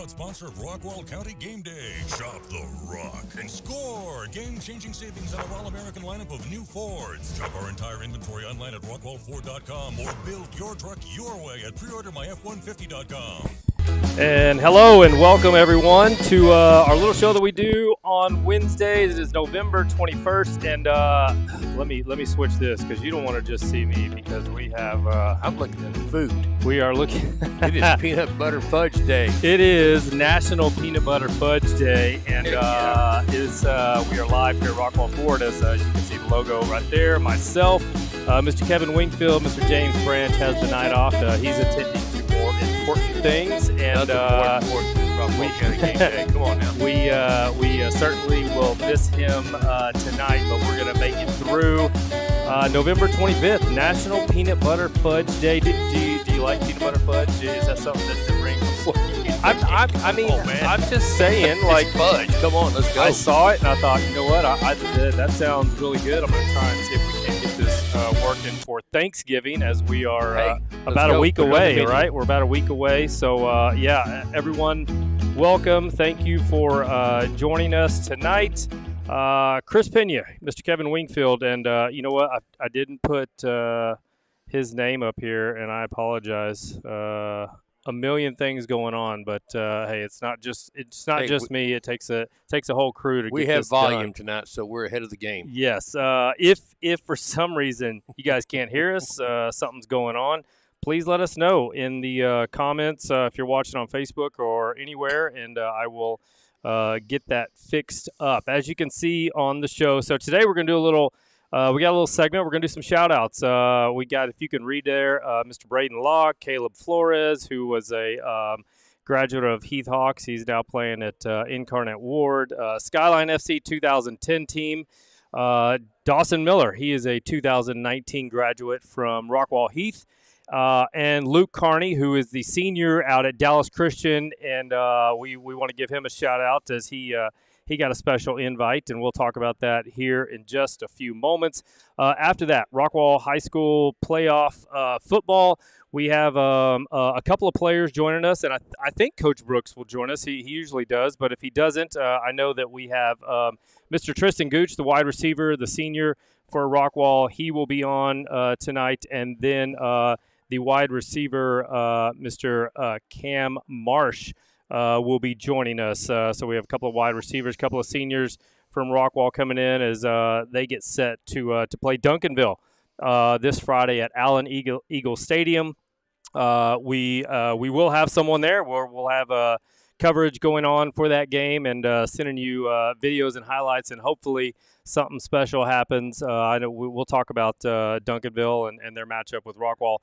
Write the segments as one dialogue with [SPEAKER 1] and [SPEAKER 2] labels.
[SPEAKER 1] Sponsor of Rockwall County Game Day. Shop the rock and score game-changing savings on our all-American lineup of new Fords. Shop our entire inventory online at rockwallford.com or build your truck your way at preordermyf150.com.
[SPEAKER 2] And hello and welcome everyone to our little show that we do on Wednesdays. It is November 21st, and let me switch this because you don't want to just see me because we have.
[SPEAKER 3] I'm looking at the food.
[SPEAKER 2] We are looking.
[SPEAKER 3] It is Peanut Butter Fudge Day.
[SPEAKER 2] It is National Peanut Butter Fudge Day, and we are live here at Rockwall Ford. As you can see the logo right there. Myself, Mr. Kevin Wingfield, Mr. James Branch has the night off. He's attending to more important things, and
[SPEAKER 3] Come on now.
[SPEAKER 2] we certainly will miss him tonight, but we're going to make it through November 25th, National Peanut Butter Fudge Day. Do you like peanut butter fudge? Is that something that rings? I'm just saying, like,
[SPEAKER 3] fudge. Come on, let's go.
[SPEAKER 2] I saw it and I thought, you know what? That sounds really good. I'm going to try and see if we can get this working for Thanksgiving, as we are about a week away, right? We're about a week away. So, everyone, welcome. Thank you for joining us tonight. Chris Pena, Mr. Kevin Wingfield, and you know what? I didn't put his name up here, and I apologize. A million things going on, but hey, it's not just me. It takes a whole crew to get this done.
[SPEAKER 3] We have volume tonight, so we're ahead of the game.
[SPEAKER 2] Yes. If for some reason you guys can't hear us, something's going on, please let us know in the comments if you're watching on Facebook or anywhere, and I will get that fixed up. As you can see on the show, so today we're going to do a little. We got a little segment. We're going to do some shout-outs. We got, if you can read there, Mr. Braden Locke, Caleb Flores, who was a graduate of Heath Hawks. He's now playing at Incarnate Ward. Skyline FC 2010 team. Dawson Miller, he is a 2019 graduate from Rockwall Heath. And Luke Carney, who is the senior out at Dallas Christian. And we want to give him a shout-out as he he got a special invite, and we'll talk about that here in just a few moments. After that, Rockwall High School playoff football. We have a couple of players joining us, and I think Coach Brooks will join us. He usually does, but if he doesn't, I know that we have Mr. Tristan Gooch, the wide receiver, the senior for Rockwall. He will be on tonight, and then the wide receiver, Mr. Cam Marsh, will be joining us. So we have a couple of wide receivers, a couple of seniors from Rockwall coming in as they get set to play Duncanville this Friday at Allen Eagle Stadium. We will have someone there. We'll have coverage going on for that game and sending you videos and highlights, and hopefully something special happens. I know we'll talk about Duncanville and their matchup with Rockwall.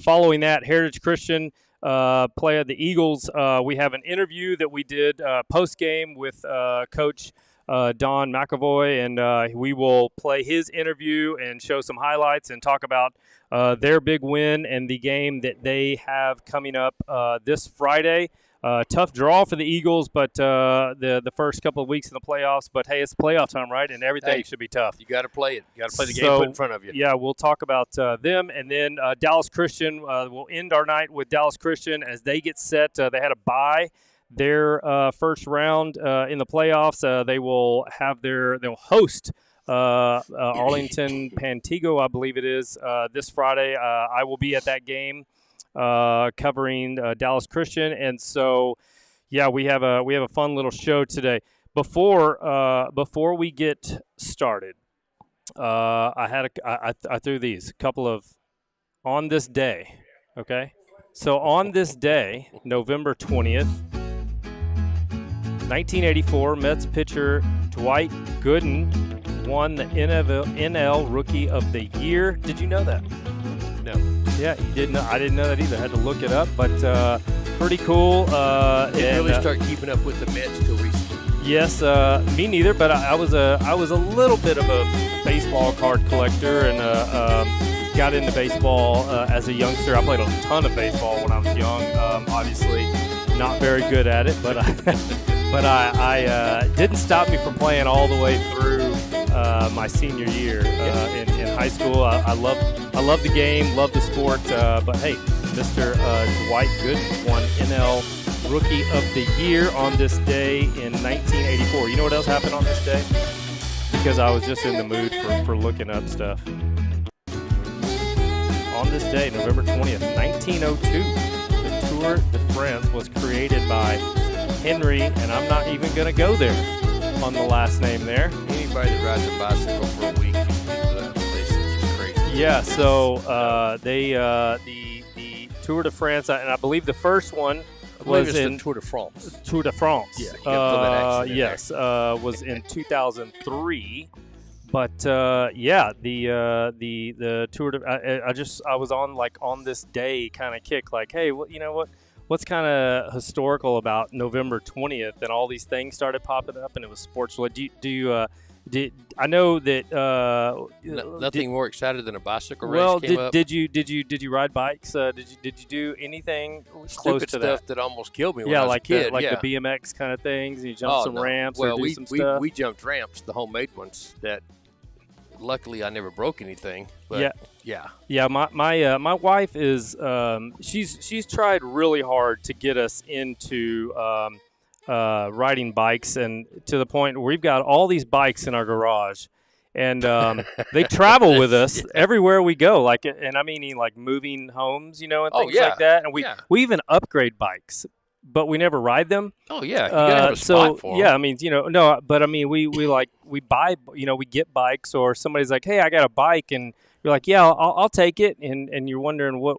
[SPEAKER 2] Following that, Heritage Christian play at the Eagles. We have an interview that we did post-game with Coach Don McAvoy, and we will play his interview and show some highlights and talk about their big win and the game that they have coming up this Friday. Tough draw for the Eagles, but the first couple of weeks in the playoffs. But, hey, it's playoff time, right? And everything should be tough.
[SPEAKER 3] You got to play it. You got to play the game put in front of you.
[SPEAKER 2] Yeah, we'll talk about them. And then Dallas Christian, we'll end our night with Dallas Christian as they get set. They had a bye their first round in the playoffs. They'll host Arlington Pantego, I believe it is, this Friday. I will be at that game covering Dallas Christian, and so we have a fun little show today. Before we get started, I threw these couple of on this day. Okay, so on this day, November 20th. 1984, Mets pitcher Dwight Gooden won the NL Rookie of the Year. Did you know that?
[SPEAKER 3] No.
[SPEAKER 2] Yeah, you didn't know. I didn't know that either. I had to look it up, but pretty cool.
[SPEAKER 3] Didn't really start keeping up with the Mets till recently.
[SPEAKER 2] Yes, me neither. But I was a little bit of a baseball card collector, and got into baseball as a youngster. I played a ton of baseball when I was young. Obviously, not very good at it, but I didn't stop me from playing all the way through my senior year in high school. I love the game, love the sport. But hey, Mr. Dwight Gooden won NL Rookie of the Year on this day in 1984. You know what else happened on this day? Because I was just in the mood for looking up stuff. On this day, November 20th, 1902, the Tour de France was created by Henry, and I'm not even going to go there on the last name there.
[SPEAKER 3] Anybody that rides a bicycle for a week into that place is just crazy.
[SPEAKER 2] Yeah, so the Tour de France, and I believe the first one was in
[SPEAKER 3] the Tour de France.
[SPEAKER 2] Tour de France.
[SPEAKER 3] Yeah, you got to that accident
[SPEAKER 2] yes, was in 2003. But the Tour de I was on this day kind of kick, like, hey, you know what? What's kind of historical about November 20th, and all these things started popping up, and it was sports related. I know that
[SPEAKER 3] nothing more excited than a bicycle race came up.
[SPEAKER 2] Did you ride bikes? Did you do anything close to
[SPEAKER 3] stuff that almost killed me? When I was a kid.
[SPEAKER 2] The BMX kind of things. You jump some ramps or do some stuff.
[SPEAKER 3] We jumped ramps, the homemade ones. That luckily I never broke anything. But
[SPEAKER 2] yeah. My wife is she's tried really hard to get us into riding bikes, and to the point where we've got all these bikes in our garage, and they travel with us everywhere we go. Like, and I mean, like moving homes, and things like that. And we even upgrade bikes, but we never ride them.
[SPEAKER 3] Oh yeah, you gotta have a spot for them.
[SPEAKER 2] Yeah, I mean, no, but I mean, we buy, we get bikes, or somebody's like, hey, I got a bike, and you're like, yeah, I'll take it, and you're wondering what.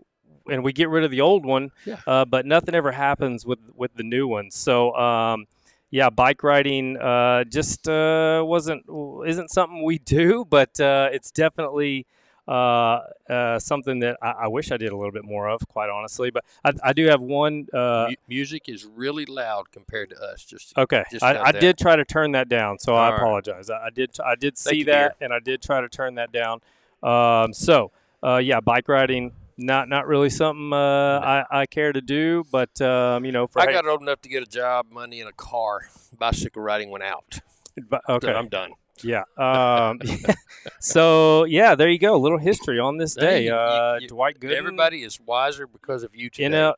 [SPEAKER 2] And we get rid of the old one, but nothing ever happens with the new one. So, bike riding isn't something we do, but it's definitely something that I wish I did a little bit more of, quite honestly. But I do have one.
[SPEAKER 3] Music is really loud compared to us.
[SPEAKER 2] I did try to turn that down, so I apologize. I did see that, and I did try to turn that down. Bike riding. Not really something I care to do, but for
[SPEAKER 3] I got old enough to get a job, money, and a car. Bicycle riding went out.
[SPEAKER 2] okay,
[SPEAKER 3] So I'm done.
[SPEAKER 2] yeah. So yeah, there you go. A little history on this day. Dwight Gooden,
[SPEAKER 3] Everybody is wiser because of you today.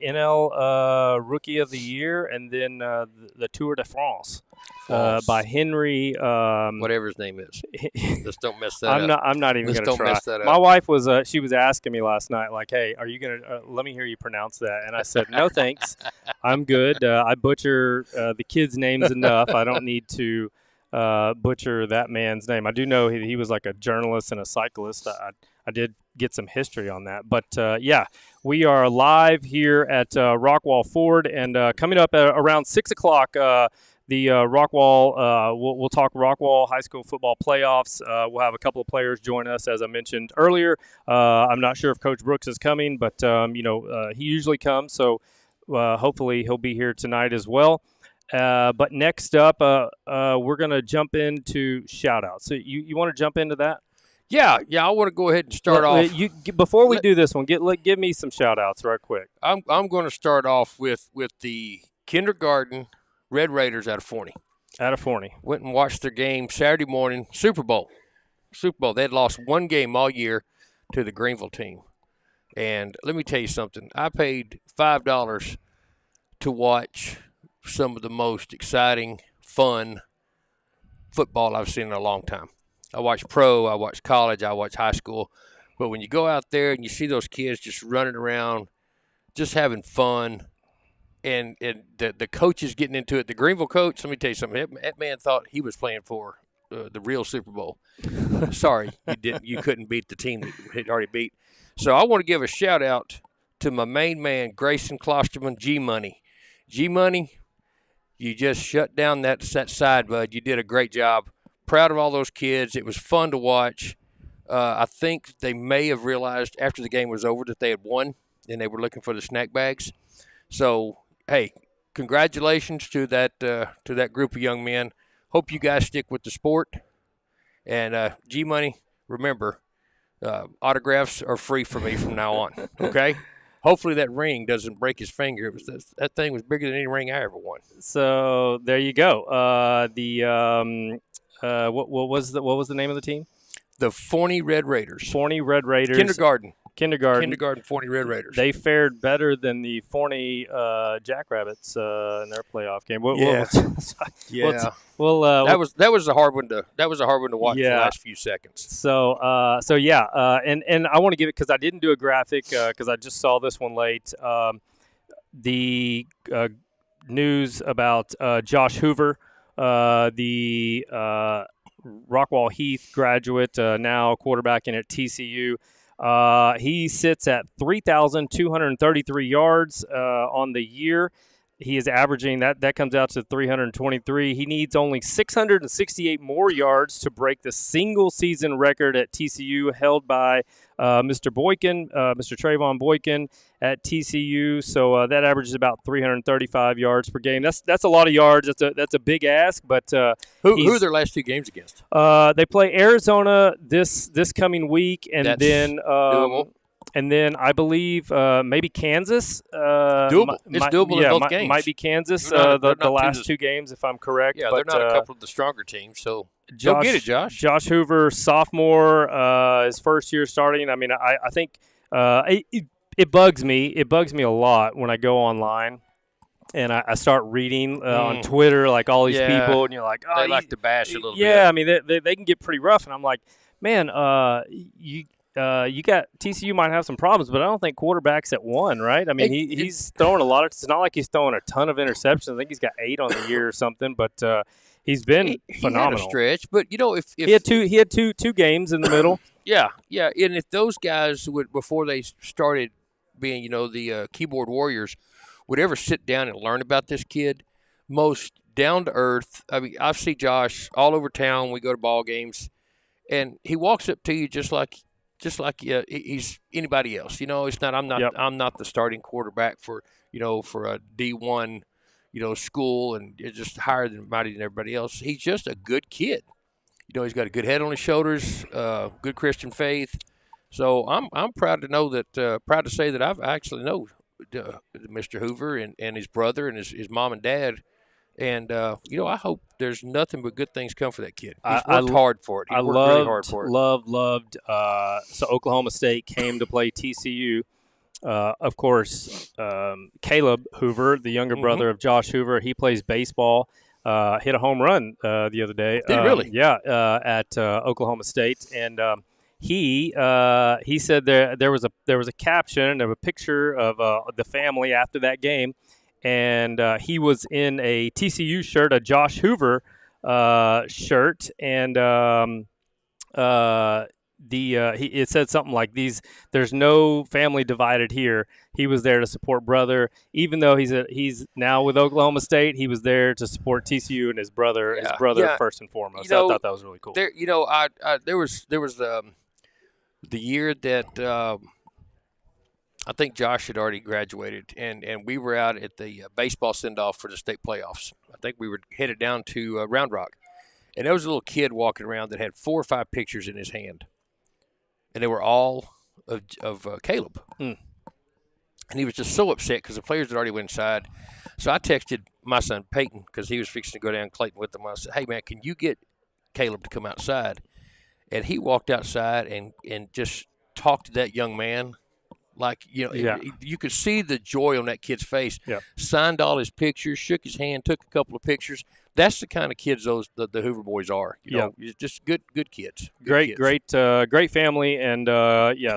[SPEAKER 2] NL Rookie of the Year, and then the Tour de France. By Henry,
[SPEAKER 3] whatever his name is. Just don't mess that up.
[SPEAKER 2] I'm not even going to try.
[SPEAKER 3] Mess that up.
[SPEAKER 2] My wife was she was asking me last night, like, "Hey, are you going to let me hear you pronounce that?" And I said, "No, thanks. I'm good. I butcher the kids' names enough. I don't need to butcher that man's name. I do know he was like a journalist and a cyclist. I did get some history on that. But yeah, we are live here at Rockwall Ford, and coming up at around 6 o'clock. The Rockwall, we'll talk Rockwall High School football playoffs. We'll have a couple of players join us, as I mentioned earlier. I'm not sure if Coach Brooks is coming, but he usually comes, so hopefully he'll be here tonight as well. But next up, we're going to jump into shout-outs. So you want to jump into that?
[SPEAKER 3] Yeah, I want to go ahead and start off.
[SPEAKER 2] Before we do this one, give me some shout-outs right quick.
[SPEAKER 3] I'm going to start off with the kindergarten Red Raiders out of Forney. Went and watched their game Saturday morning, Super Bowl. They had lost one game all year to the Greenville team. And let me tell you something. I paid $5 to watch some of the most exciting, fun football I've seen in a long time. I watched pro, I watched college, I watched high school. But when you go out there and you see those kids just running around, just having fun, and the coaches getting into it. The Greenville coach, let me tell you something. That man thought he was playing for the real Super Bowl. Sorry, you couldn't beat the team that he had already beat. So I want to give a shout out to my main man, Grayson Klosterman, G-Money. G-Money, you just shut down that side, bud. You did a great job. Proud of all those kids. It was fun to watch. I think they may have realized after the game was over that they had won, and they were looking for the snack bags. So, hey, congratulations to that group of young men. Hope you guys stick with the sport. And G-Money, remember, autographs are free for me from now on, okay? Hopefully that ring doesn't break his finger. That thing was bigger than any ring I ever won.
[SPEAKER 2] So there you go. What was the name of the team?
[SPEAKER 3] The Forney Red Raiders.
[SPEAKER 2] Forney Red Raiders.
[SPEAKER 3] Kindergarten Forney Red Raiders.
[SPEAKER 2] They fared better than the Forney Jackrabbits in their playoff game.
[SPEAKER 3] That was a hard one to watch the last few seconds.
[SPEAKER 2] So and I want to give it, because I didn't do a graphic because I just saw this one late. The news about Josh Hoover, the Rockwall Heath graduate, now quarterbacking at TCU. He sits at 3,233 yards on the year. He is averaging that comes out to 323. He needs only 668 more yards to break the single season record at TCU held by Mr. Boykin, Mr. Trayvon Boykin at TCU. So that averages about 335 yards per game. That's a lot of yards. That's a big ask. But
[SPEAKER 3] who are their last two games against?
[SPEAKER 2] They play Arizona this coming week, and then
[SPEAKER 3] doable.
[SPEAKER 2] And then I believe maybe Kansas.
[SPEAKER 3] Doable. It's doable in both games.
[SPEAKER 2] Might be Kansas the last two games, if I'm correct.
[SPEAKER 3] Yeah,
[SPEAKER 2] but,
[SPEAKER 3] they're not a couple of the stronger teams, so
[SPEAKER 2] go
[SPEAKER 3] get it, Josh.
[SPEAKER 2] Josh Hoover, sophomore, his first year starting. I mean, I think it bugs me. It bugs me a lot when I go online and I start reading on Twitter, like all these people, and you're like, oh,
[SPEAKER 3] they like to bash a little bit.
[SPEAKER 2] Yeah, I mean, they can get pretty rough, and I'm like, man, you got TCU might have some problems, but I don't think quarterback's at one, right? I mean, he's throwing a lot of. It's not like he's throwing a ton of interceptions. I think he's got 8 on the year or something, but he's been phenomenal.
[SPEAKER 3] He had a stretch, but if
[SPEAKER 2] he had two games in the middle.
[SPEAKER 3] Yeah, and if those guys would, before they started being the keyboard warriors, would ever sit down and learn about this kid, most down to earth. I mean, I see Josh all over town. We go to ball games, and he walks up to you just like he's anybody else. It's not. I'm not the starting quarterback for a D1 school, and it's just higher than mighty than everybody else. He's just a good kid. He's got a good head on his shoulders, good Christian faith. So I'm proud to know that proud to say that I've actually know Mr. Hoover and his brother and his mom and dad. And I hope there's nothing but good things come for that kid. He's worked hard for it. He worked really hard for it.
[SPEAKER 2] Loved. So Oklahoma State came to play TCU. Of course, Caleb Hoover, the younger brother of Josh Hoover, he plays baseball. Hit a home run the other day.
[SPEAKER 3] Did he really?
[SPEAKER 2] Yeah, at Oklahoma State, and he said there was a caption of a picture of the family after that game, and he was in a TCU shirt, a Josh Hoover shirt, and it said something like there's no family divided here. He was there to support brother, even though he's now with Oklahoma State. He was there to support TCU and his brother first and foremost. I thought that was really cool.
[SPEAKER 3] There was the year that I think Josh had already graduated, and we were out at the baseball send-off for the state playoffs. I think we were headed down to Round Rock, and there was a little kid walking around that had 4 or 5 pictures in his hand. And they were all of Caleb. And he was just so upset because the players had already went inside. So I texted my son Peyton because he was fixing to go down Clayton with them. I said, hey, man, can you get Caleb to come outside? And he walked outside and just talked to that young man. Like, you could see the joy on that kid's face.
[SPEAKER 2] Yeah.
[SPEAKER 3] Signed all his pictures, shook his hand, took a couple of pictures. That's the kind of kids the Hoover boys are. You know, just good kids.
[SPEAKER 2] Great family, and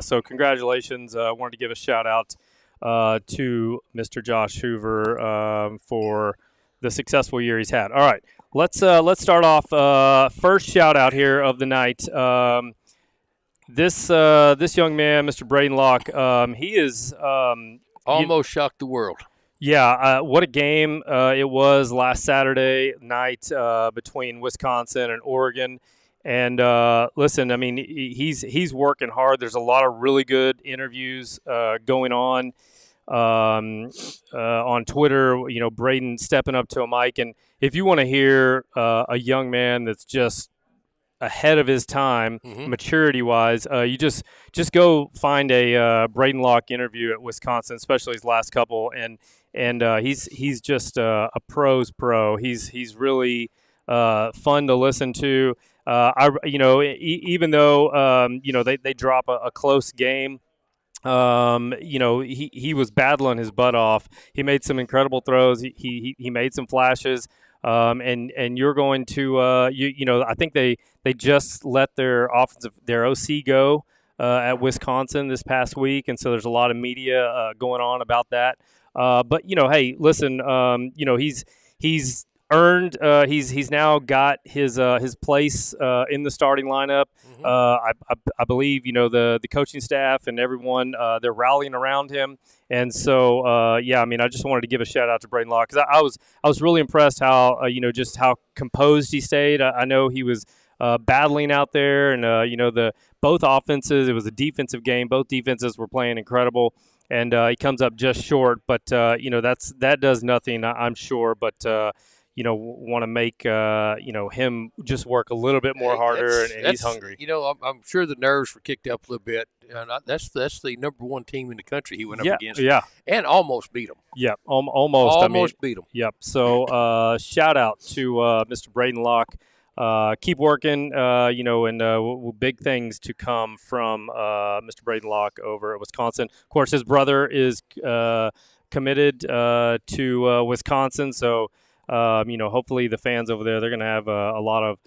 [SPEAKER 2] so congratulations. I wanted to give a shout out to Mr. Josh Hoover for the successful year he's had. All right, let's start off. First shout out here of the night. This young man, Mr. Braden Locke, he is
[SPEAKER 3] almost shocked the world.
[SPEAKER 2] Yeah, what a game it was last Saturday night between Wisconsin and Oregon. And listen, I mean, he's working hard. There's a lot of really good interviews going on Twitter. You know, Braden stepping up to a mic. And if you want to hear a young man that's just ahead of his time, maturity-wise, you just go find a Braden Locke interview at Wisconsin, especially his last couple, and he's just a pro's pro. He's really fun to listen to. Even though they drop a close game, he was battling his butt off. He made some incredible throws. He made some flashes. And you're going to I think they just let their OC go at Wisconsin this past week, and so there's a lot of media going on about that. But hey, listen, he's earned. He's now got his place in the starting lineup. I believe the coaching staff and everyone they're rallying around him, and so I mean, I just wanted to give a shout out to Braden Locke because I was really impressed how just how composed he stayed. I know he was battling out there, and both offenses. It was a defensive game. Both defenses were playing incredible. And he comes up just short, but that does nothing, I'm sure. But want to make him just work a little bit more harder, and he's hungry.
[SPEAKER 3] I'm sure the nerves were kicked up a little bit. That's the number one team in the country he went up against.
[SPEAKER 2] Yeah,
[SPEAKER 3] and almost beat them.
[SPEAKER 2] Yeah, almost
[SPEAKER 3] beat them.
[SPEAKER 2] Yep. So shout out to Mr. Braden Locke. Keep working, and big things to come from Mr. Braden Locke over at Wisconsin. Of course, his brother is committed to Wisconsin, so hopefully the fans over there, they're going to have a lot of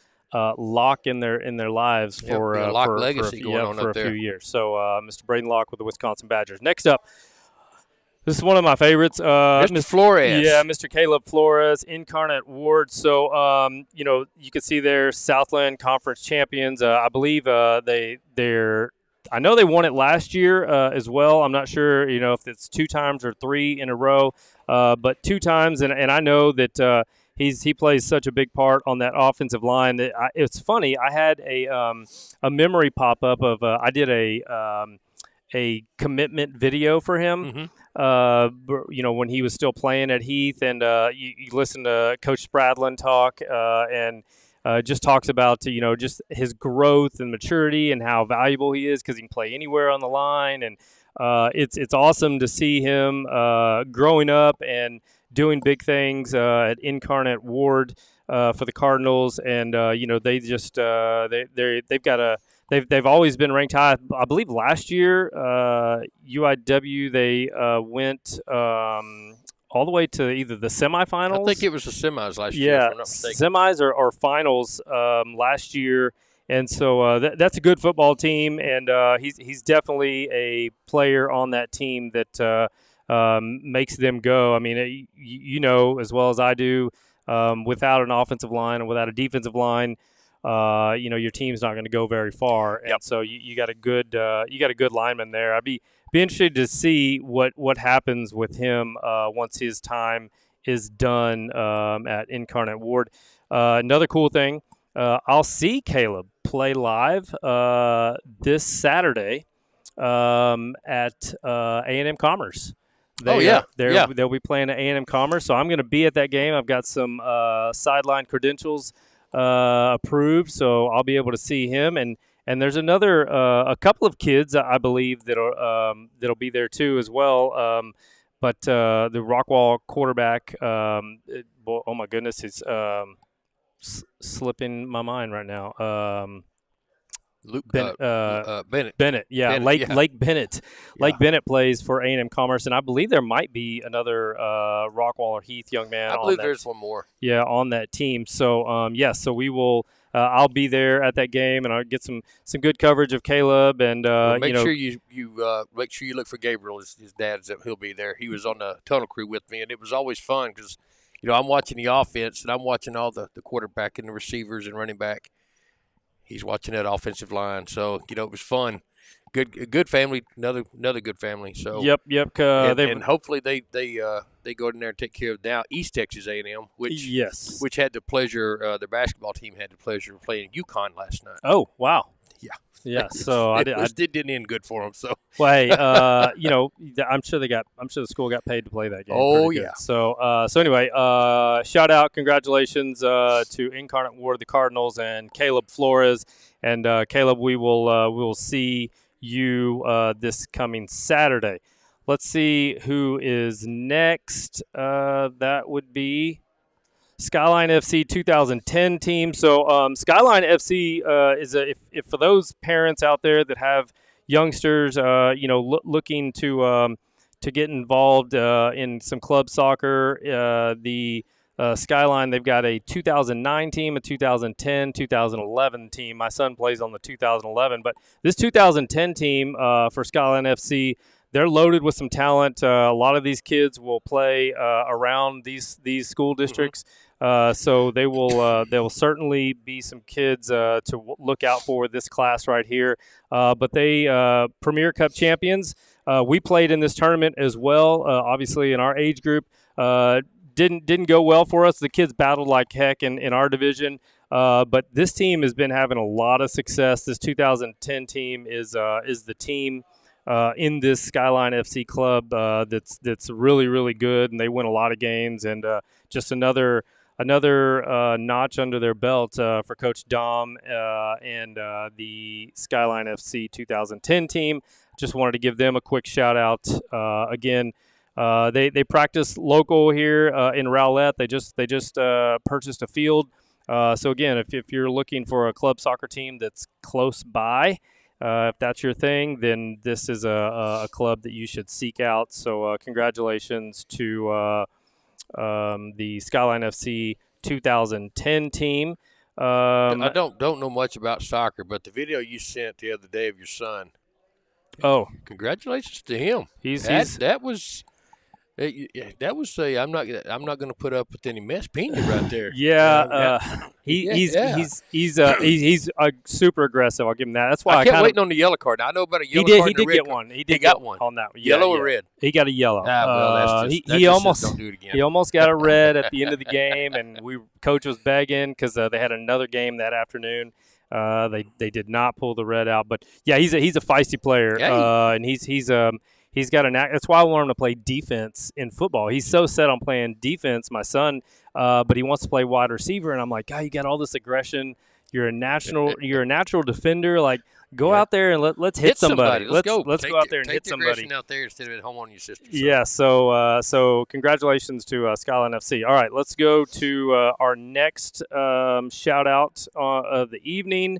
[SPEAKER 2] Locke in their lives for
[SPEAKER 3] legacy going on
[SPEAKER 2] for
[SPEAKER 3] up
[SPEAKER 2] a
[SPEAKER 3] there.
[SPEAKER 2] few years. So Mr. Braden Locke with the Wisconsin Badgers. Next up. This is one of my favorites.
[SPEAKER 3] Mr. Flores.
[SPEAKER 2] Yeah, Mr. Caleb Flores, Incarnate Ward. So, you can see they're Southland Conference champions. I believe they're – I know they won it last year as well. I'm not sure, if it's 2 times or 3 in a row, but 2 times. And I know that he plays such a big part on that offensive line. It's funny. I had a memory pop up of I did a commitment video for him. When he was still playing at Heath, and you listen to Coach Spradlin talk, and just talks about just his growth and maturity and how valuable he is because he can play anywhere on the line, and it's awesome to see him growing up and doing big things at Incarnate Ward for the Cardinals, and they just they've always been ranked high. I believe last year UIW they went all the way to either the semifinals.
[SPEAKER 3] I think it was the semis last year.
[SPEAKER 2] Yeah,
[SPEAKER 3] if I'm not mistaken.
[SPEAKER 2] semis or finals last year. And so that's a good football team, and he's definitely a player on that team that makes them go. I mean, you know as well as I do, without an offensive line and without a defensive line, your team's not going to go very far. And so you got a good lineman there. I'd be interested to see what happens with him once his time is done at Incarnate Ward. Another cool thing. I'll see Caleb play live this Saturday at A&M Commerce. They'll be playing at A&M Commerce, so I'm going to be at that game. I've got some sideline credentials approved, so I'll be able to see him. And there's a couple of kids I believe that'll be there too as well. But the Rockwall quarterback, oh my goodness, it's slipping my mind right now.
[SPEAKER 3] Bennett.
[SPEAKER 2] Bennett, yeah, Lake Bennett. Lake Bennett plays for A&M Commerce, and I believe there might be another Rockwall or Heath young man.
[SPEAKER 3] I believe there's one more.
[SPEAKER 2] Yeah, on that team. So so we will. I'll be there at that game, and I'll get some good coverage of Caleb. And
[SPEAKER 3] make sure you make sure you look for Gabriel. His dad's he'll be there. He was on the tunnel crew with me, and it was always fun because I'm watching the offense and I'm watching all the quarterback and the receivers and running back. He's watching that offensive line, so it was fun. Good family, another good family. So
[SPEAKER 2] yep.
[SPEAKER 3] And hopefully they go in there and take care of now East Texas A&M, which had the pleasure. Their basketball team had the pleasure of playing UConn last night.
[SPEAKER 2] Oh wow.
[SPEAKER 3] Yeah.
[SPEAKER 2] So
[SPEAKER 3] it didn't end good for them. So
[SPEAKER 2] hey, I'm sure the school got paid to play that game.
[SPEAKER 3] Oh yeah.
[SPEAKER 2] Good. So anyway, shout out, congratulations to Incarnate Ward, the Cardinals, and Caleb Flores. And Caleb, we will see you this coming Saturday. Let's see who is next. That would be Skyline FC 2010 team. So Skyline FC is if for those parents out there that have youngsters, looking to get involved in some club soccer, the Skyline, they've got a 2009 team, a 2010, 2011 team. My son plays on the 2011, but this 2010 team for Skyline FC, they're loaded with some talent. A lot of these kids will play around these school districts. So they will certainly be some kids to look out for this class right here. But they Premier Cup champions. We played in this tournament as well. Obviously, in our age group, didn't go well for us. The kids battled like heck in our division. But this team has been having a lot of success. This 2010 team is the team in this Skyline FC club that's really, really good, and they win a lot of games, and just another notch under their belt for Coach Dom and the Skyline FC 2010 team. Just wanted to give them a quick shout out. Again, they practice local here in Rowlett. They just purchased a field. So again, if you're looking for a club soccer team that's close by, if that's your thing, then this is a club that you should seek out. So congratulations to the Skyline FC 2010 team.
[SPEAKER 3] I don't know much about soccer, but the video you sent the other day of your son.
[SPEAKER 2] Oh,
[SPEAKER 3] congratulations to him. That was I'm not going to put up with any mess Pena right there.
[SPEAKER 2] He's super aggressive. I'll give him that. That's why
[SPEAKER 3] I kept waiting on the yellow card. I know about a yellow card.
[SPEAKER 2] He did get one. He got one on that.
[SPEAKER 3] Yellow or red?
[SPEAKER 2] He got a yellow.
[SPEAKER 3] He almost
[SPEAKER 2] don't do it again. He almost got a red at the end of the game, and coach was begging because they had another game that afternoon. They did not pull the red out, but yeah, he's a feisty player, and he's he's got that's why I want him to play defense in football. He's so set on playing defense, my son, but he wants to play wide receiver. And I'm like, God, you got all this aggression. You're a natural defender. Like, go out there and let's hit somebody. Let's go out there and hit somebody.
[SPEAKER 3] Take the out there instead of at home on your sister. So.
[SPEAKER 2] Yeah. So congratulations to Skyline FC. All right, let's go to our next shout out of the evening.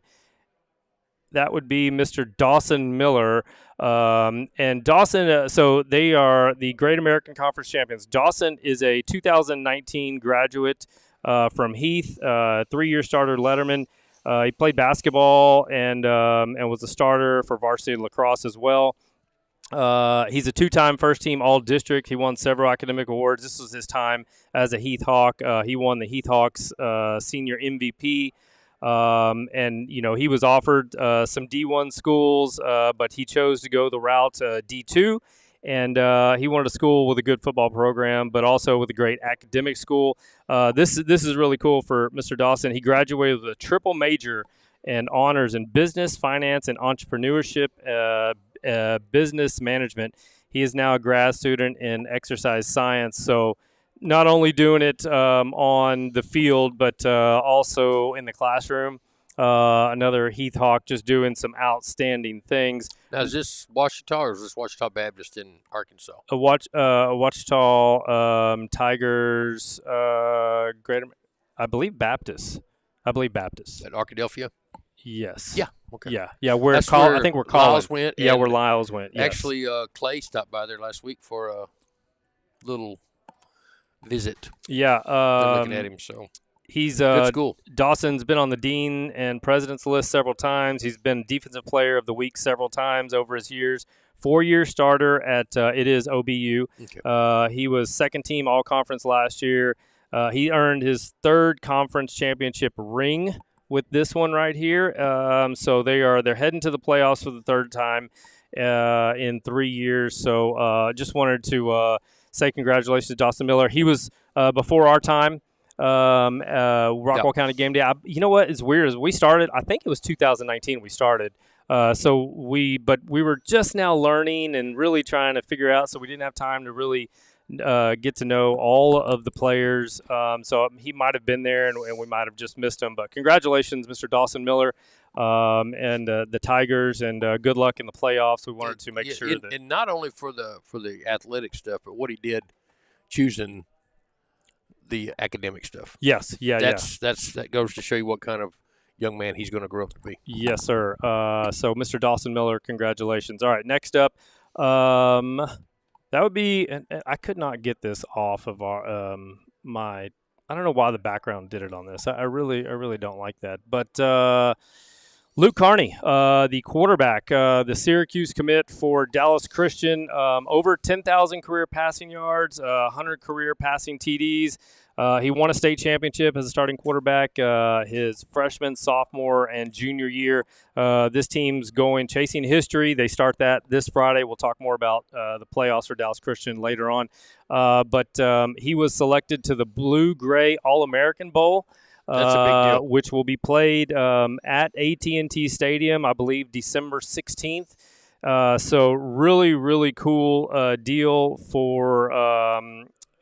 [SPEAKER 2] That would be Mr. Dawson Miller. And Dawson, so they are the Great American Conference champions. Dawson is a 2019 graduate from Heath, 3-year starter Letterman. He played basketball and was a starter for varsity lacrosse as well. He's a 2-time first-team All-District. He won several academic awards. This was his time as a Heath Hawk. He won the Heath Hawks senior MVP. And, he was offered some D1 schools, but he chose to go the route D2. And he wanted a school with a good football program, but also with a great academic school. This is really cool for Mr. Dawson. He graduated with a triple major and honors in business, finance, and entrepreneurship, business management. He is now a grad student in exercise science. So not only doing it on the field, but also in the classroom. Another Heath Hawk just doing some outstanding things.
[SPEAKER 3] Now, is this Ouachita or is this Ouachita Baptist in Arkansas?
[SPEAKER 2] Ouachita Tigers, I believe Baptist.
[SPEAKER 3] At Arkadelphia?
[SPEAKER 2] Yes.
[SPEAKER 3] Yeah. Okay.
[SPEAKER 2] Yeah.
[SPEAKER 3] Where
[SPEAKER 2] I think we're calling.
[SPEAKER 3] Lyles went.
[SPEAKER 2] Yeah, where Lyles went. Yes.
[SPEAKER 3] Actually, Clay stopped by there last week for a little visit.
[SPEAKER 2] Yeah.
[SPEAKER 3] Looking at him, so.
[SPEAKER 2] He's
[SPEAKER 3] good school.
[SPEAKER 2] Dawson's been on the dean and president's list several times. He's been defensive player of the week several times over his years. 4-year starter at it is OBU.
[SPEAKER 3] Okay.
[SPEAKER 2] He was second team all conference last year. He earned his 3rd conference championship ring with this one right here. So they're heading to the playoffs for the 3rd time in 3 years. So just wanted to say congratulations to Dawson Miller. He was before our time. Rockwall County Game Day. You know what is weird is we started, I think it was 2019 we started. But we were just now learning and really trying to figure out, so we didn't have time to really get to know all of the players. So he might have been there and we might have just missed him. But congratulations, Mr. Dawson Miller, and the Tigers, and good luck in the playoffs. We wanted to make sure that,
[SPEAKER 3] and not only for the athletic stuff, but what he did choosing the academic stuff.
[SPEAKER 2] Yes,
[SPEAKER 3] that goes to show you what kind of young man he's going to grow up to be.
[SPEAKER 2] Yes, sir. So Mr. Dawson Miller, congratulations. All right, next up, that would be. I could not get this off of our my. I don't know why the background did it on this. I really don't like that. But Luke Carney, the quarterback, the Syracuse commit for Dallas Christian, over 10,000 career passing yards, 100 career passing TDs. He won a state championship as a starting quarterback his freshman, sophomore, and junior year. This team's chasing history. They start that this Friday. We'll talk more about the playoffs for Dallas Christian later on. But he was selected to the Blue-Gray All-American Bowl.
[SPEAKER 3] That's a big deal.
[SPEAKER 2] Which will be played at AT&T Stadium, I believe, December 16th. So really, really cool deal for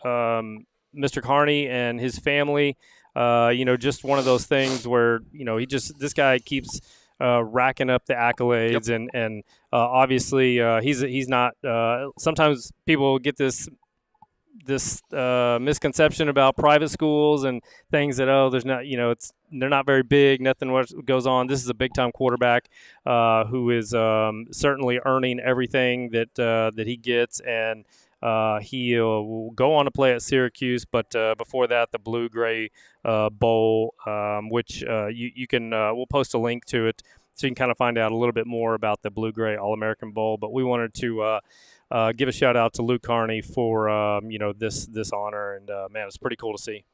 [SPEAKER 2] Mr. Carney and his family. Just one of those things where, this guy keeps racking up the accolades. Yep. And obviously he's not sometimes people get this misconception about private schools and things that there's not they're not very big, nothing goes on. This is a big time quarterback who is certainly earning everything that he gets, and he'll go on to play at Syracuse, but before that, the Blue-Gray Bowl, which you can we'll post a link to it so you can kind of find out a little bit more about the Blue-Gray All-American Bowl. But we wanted to give a shout out to Luke Carney for this honor, and man, it's pretty cool to see.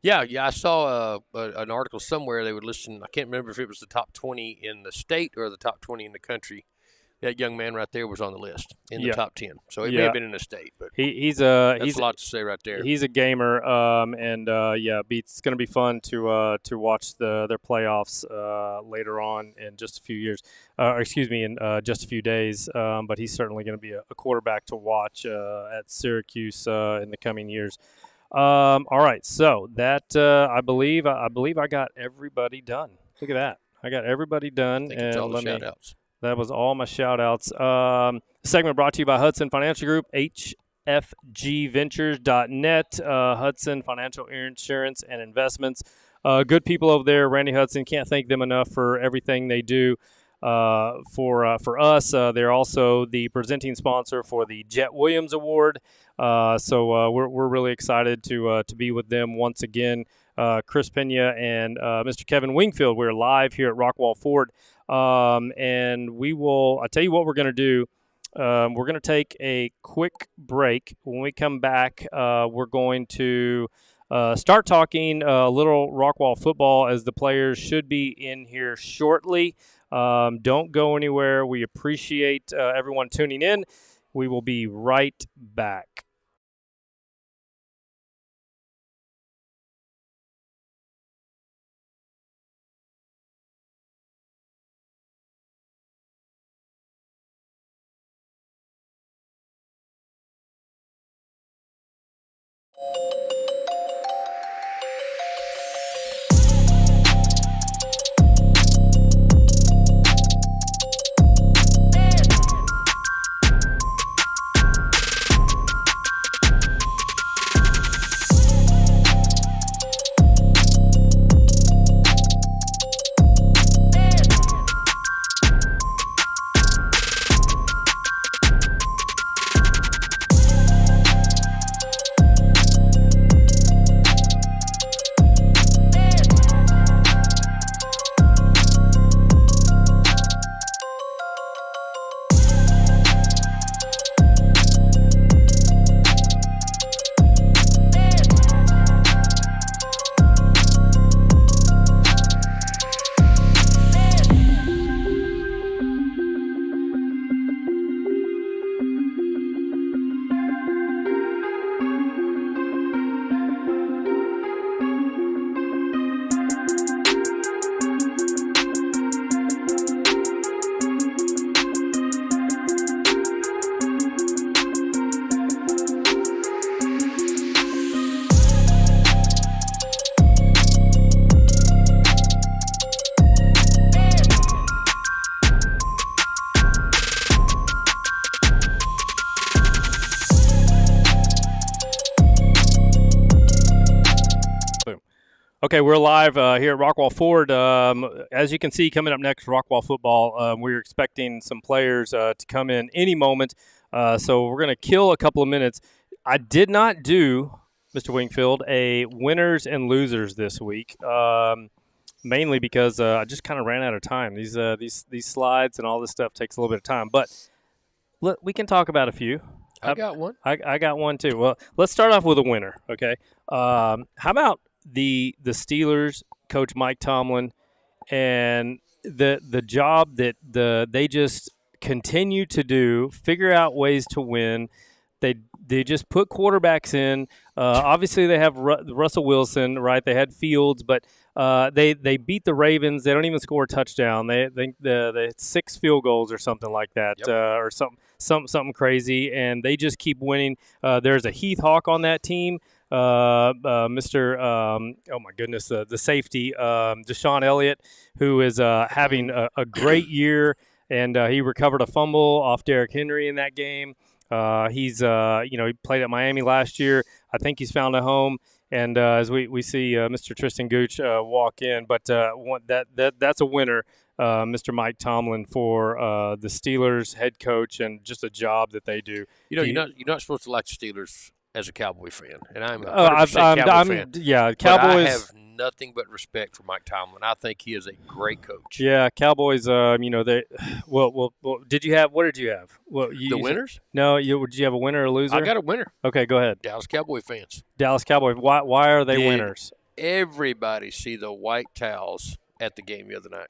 [SPEAKER 3] Yeah. I saw an article somewhere they would listen. I can't remember if it was the top 20 in the state or the top 20 in the country that young man right there was on the list in the top 10. So he may have been in the state, but
[SPEAKER 2] he's
[SPEAKER 3] a lot to say right there.
[SPEAKER 2] He's a gamer, it's going to be fun to watch their playoffs later on in just a few years. In just a few days. But he's certainly going to be a quarterback to watch at Syracuse in the coming years. All right, so that I believe I got everybody done. Look at that. I got everybody done.
[SPEAKER 3] I think it's all the shout-outs.
[SPEAKER 2] That was all my shout-outs. Segment brought to you by Hudson Financial Group, hfgventures.net, Hudson Financial Insurance and Investments. Good people over there, Randy Hudson. Can't thank them enough for everything they do for us. They're also the presenting sponsor for the Jet Williams Award. So we're really excited to be with them once again. Chris Pena and Mr. Kevin Wingfield. We're live here at Rockwall Ford. And I'll tell you what we're going to do. We're going to take a quick break. When we come back, we're going to start talking a little Rockwall football, as the players should be in here shortly. Don't go anywhere. We appreciate everyone tuning in. We will be right back. Okay, we're live here at Rockwall Ford. As you can see, coming up next, Rockwall football. We're expecting some players to come in any moment, so we're going to kill a couple of minutes. I did not do, Mr. Wingfield, a winners and losers this week, mainly because I just kind of ran out of time. These slides and all this stuff takes a little bit of time, but we can talk about a few.
[SPEAKER 3] I got one.
[SPEAKER 2] I got one too. Well, let's start off with a winner. Okay, how about the Steelers, Coach Mike Tomlin, and the job that they just continue to do, figure out ways to win. They just put quarterbacks in. Obviously, they have Russell Wilson, right? They had Fields, but they beat the Ravens. They don't even score a touchdown. They had 6 field goals or something like that,
[SPEAKER 3] yep.
[SPEAKER 2] Or something crazy, and they just keep winning. There's a Heath Hawk on that team. Mr. Oh my goodness, the safety, Deshaun Elliott, who is having a great year, and he recovered a fumble off Derrick Henry in that game. He's he played at Miami last year. I think he's found a home, and as we see Mr. Tristan Gooch walk in, but that's a winner. Mr. Mike Tomlin for the Steelers head coach, and just a job that they do.
[SPEAKER 3] You're not supposed to like the Steelers as a Cowboy fan, and I'm a 100% Cowboy fan.
[SPEAKER 2] Yeah,
[SPEAKER 3] Cowboys. But I have nothing but respect for Mike Tomlin. I think he is a great coach.
[SPEAKER 2] Yeah, Cowboys. They. Well. What did you have? Well,
[SPEAKER 3] the winners?
[SPEAKER 2] No, did you have a winner or a loser?
[SPEAKER 3] I got a winner.
[SPEAKER 2] Okay, go ahead.
[SPEAKER 3] Dallas Cowboy fans.
[SPEAKER 2] Dallas Cowboys. Why are they winners?
[SPEAKER 3] Everybody see the white towels at the game the other night.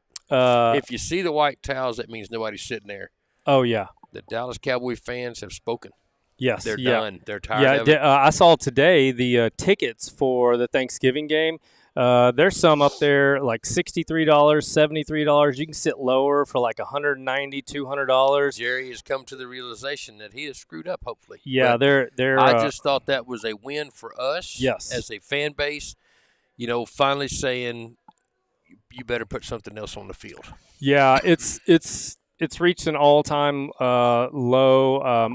[SPEAKER 3] If you see the white towels, that means nobody's sitting there.
[SPEAKER 2] Oh, yeah.
[SPEAKER 3] The Dallas Cowboy fans have spoken.
[SPEAKER 2] Yes.
[SPEAKER 3] They're done. They're tired of it.
[SPEAKER 2] I saw today the tickets for the Thanksgiving game. There's some up there like $63, $73. You can sit lower for like $190, $200.
[SPEAKER 3] Jerry has come to the realization that he has screwed up, hopefully.
[SPEAKER 2] Yeah,
[SPEAKER 3] but
[SPEAKER 2] they're.
[SPEAKER 3] I just thought that was a win for us
[SPEAKER 2] yes.
[SPEAKER 3] as a fan base, finally saying you better put something else on the field.
[SPEAKER 2] Yeah, it's reached an all-time low. I'm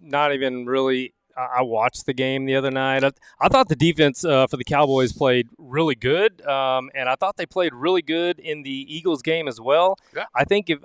[SPEAKER 2] not even really. I watched the game the other night. I thought the defense for the Cowboys played really good, and I thought they played really good in the Eagles game as well.
[SPEAKER 3] Yeah.
[SPEAKER 2] I think, and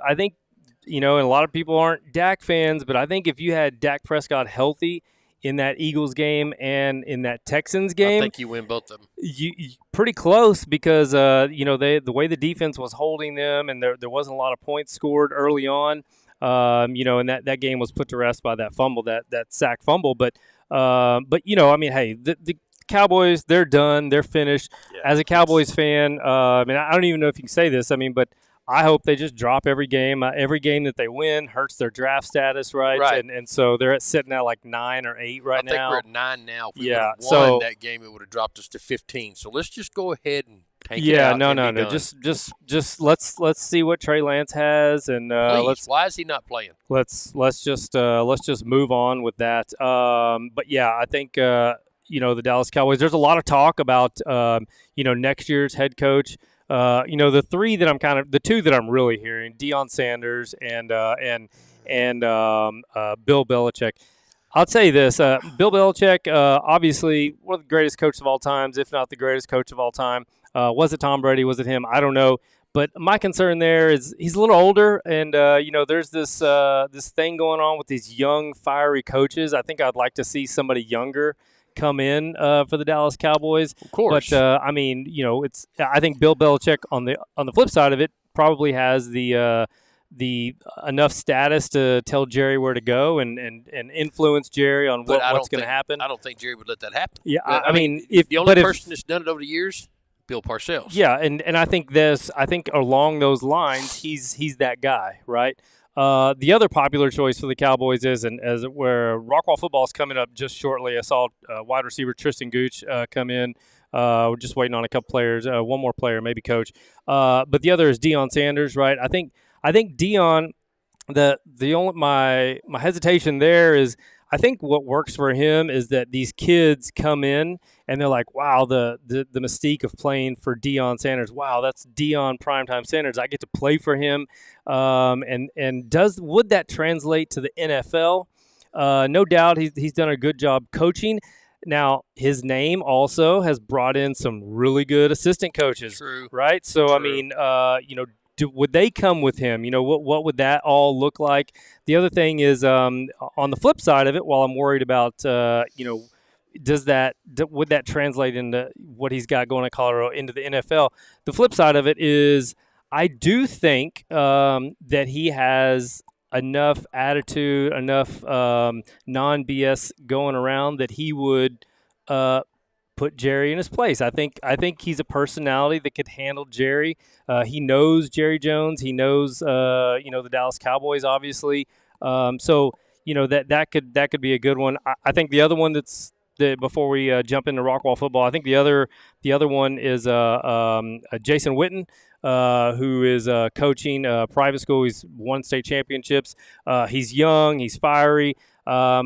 [SPEAKER 2] a lot of people aren't Dak fans, but I think if you had Dak Prescott healthy in that Eagles game and in that Texans game,
[SPEAKER 3] I think you win both of them.
[SPEAKER 2] You pretty close because the way the defense was holding them, and there wasn't a lot of points scored early on. And that game was put to rest by that fumble, that sack fumble. But hey, the Cowboys, they're done, they're finished.
[SPEAKER 3] Yeah,
[SPEAKER 2] as a Cowboys fan, I don't even know if you can say this. But I hope they just drop every game. Every game that they win hurts their draft status, right?
[SPEAKER 3] Right.
[SPEAKER 2] And so they're sitting at like 9 or 8 right now.
[SPEAKER 3] I think we're at 9 now. If we would have won that game, it would have dropped us to 15. So let's just go ahead and tank it out.
[SPEAKER 2] No. Just let's see what Trey Lance has, and
[SPEAKER 3] why is he not playing?
[SPEAKER 2] Let's just move on with that. But yeah, I think the Dallas Cowboys. There's a lot of talk about next year's head coach. The two that I'm really hearing, Deion Sanders and Bill Belichick. I'll tell you this, Bill Belichick, obviously one of the greatest coaches of all times, if not the greatest coach of all time. Was it Tom Brady? Was it him? I don't know. But my concern there is he's a little older, and there's this thing going on with these young, fiery coaches. I think I'd like to see somebody younger come in for the Dallas Cowboys.
[SPEAKER 3] Of course.
[SPEAKER 2] But I think Bill Belichick on the flip side of it probably has the enough status to tell Jerry where to go and influence Jerry on what's going to happen.
[SPEAKER 3] I don't think Jerry would let that happen.
[SPEAKER 2] Yeah,
[SPEAKER 3] if the only person that's done it over the years, Bill Parcells.
[SPEAKER 2] Yeah, and I think along those lines, he's that guy, right? The other popular choice for the Cowboys is, where Rockwall football is coming up just shortly. I saw wide receiver Tristan Gooch come in. We're just waiting on a couple players, one more player, maybe coach. But the other is Deion Sanders, right? I think Deion. My hesitation there is, I think what works for him is that these kids come in and they're like, wow, the mystique of playing for Deion Sanders. Wow, that's Deion primetime Sanders. I get to play for him. Would that translate to the NFL? No doubt he's done a good job coaching. Now, his name also has brought in some really good assistant coaches.
[SPEAKER 3] True.
[SPEAKER 2] Right? So,
[SPEAKER 3] True.
[SPEAKER 2] Would they come with him? What would that all look like? The other thing is, on the flip side of it, while I'm worried about, would that translate into what he's got going at Colorado into the NFL? The flip side of it is, I do think that he has enough attitude, enough non-BS going around that he would put Jerry in his place. I think he's a personality that could handle Jerry. He knows Jerry Jones. He knows the Dallas Cowboys, obviously. That could be a good one. I think the other one before we jump into Rockwall football, I think the other one is Jason Witten, who is coaching private school. He's won state championships. He's young. He's fiery. I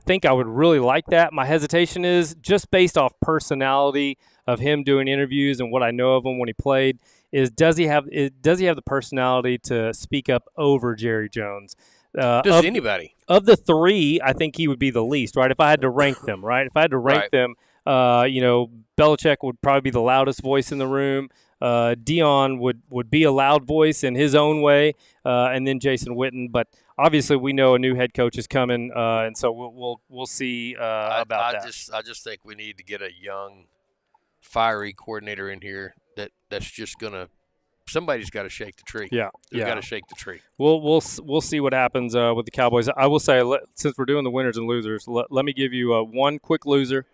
[SPEAKER 2] think I would really like that. My hesitation is just based off personality of him doing interviews and what I know of him when he played. Does he have the personality to speak up over Jerry Jones?
[SPEAKER 3] Does anybody?
[SPEAKER 2] Of the three, I think he would be the least, right? If I had to rank them, right? If I had to rank them, Belichick would probably be the loudest voice in the room. Deion would be a loud voice in his own way, and then Jason Witten. But obviously, we know a new head coach is coming, and so we'll see about that.
[SPEAKER 3] I just think we need to get a young, fiery coordinator in here that's just gonna. Somebody's got to shake the tree.
[SPEAKER 2] Yeah,
[SPEAKER 3] They've got to shake the tree.
[SPEAKER 2] We'll see what happens with the Cowboys. I will say, since we're doing the winners and losers, let me give you one quick loser.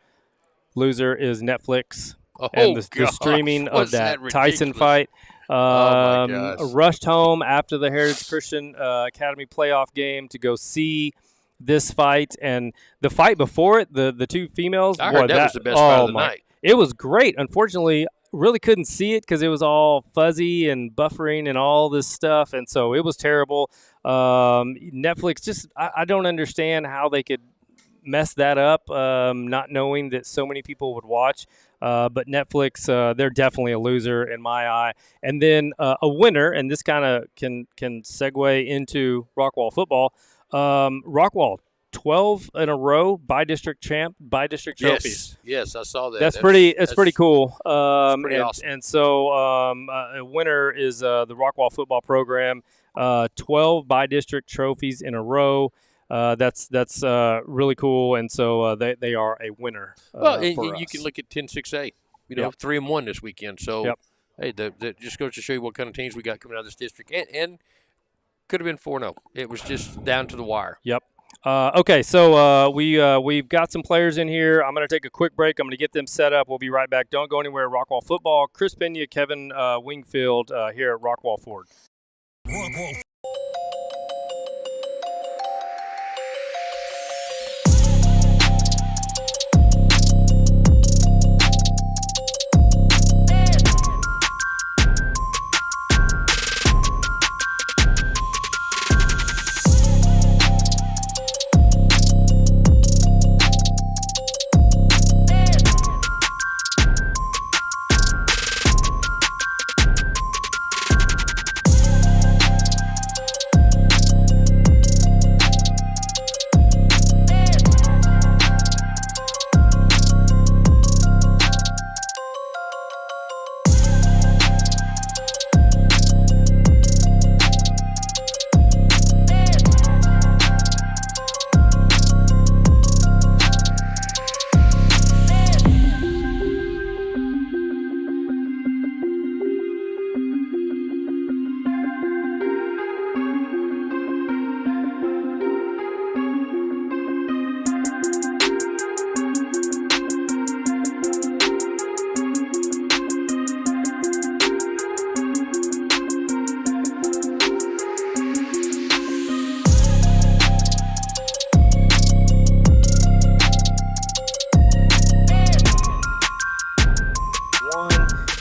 [SPEAKER 2] Loser is Netflix and the streaming of that Tyson fight.
[SPEAKER 3] Oh, my gosh.
[SPEAKER 2] Rushed home after the Heritage Christian Academy playoff game to go see this fight. And the fight before it, the two females.
[SPEAKER 3] I heard that was the best fight of the night.
[SPEAKER 2] It was great. Unfortunately, really couldn't see it because it was all fuzzy and buffering and all this stuff. And so it was terrible. Netflix, just I don't understand how they could mess that up, not knowing that so many people would watch. But Netflix, they're definitely a loser in my eye. And then a winner, and this kind of can segue into Rockwall football. Rockwall, 12 in a row, by-district champ, by-district trophies.
[SPEAKER 3] Yes, I saw that.
[SPEAKER 2] That's pretty cool.
[SPEAKER 3] Pretty awesome.
[SPEAKER 2] And so a winner is the Rockwall football program, 12 by-district trophies in a row. That's really cool, and so they are a winner.
[SPEAKER 3] Well, and you can look at 10-6A, 3-1 this weekend. So, hey, that just goes to show you what kind of teams we got coming out of this district, and could have been 4-0. It was just down to the wire.
[SPEAKER 2] Yep. Okay, so we've got some players in here. I'm going to take a quick break. I'm going to get them set up. We'll be right back. Don't go anywhere. Rockwall football. Chris Pena, Kevin Wingfield here at Rockwall Ford.
[SPEAKER 1] Rockwall.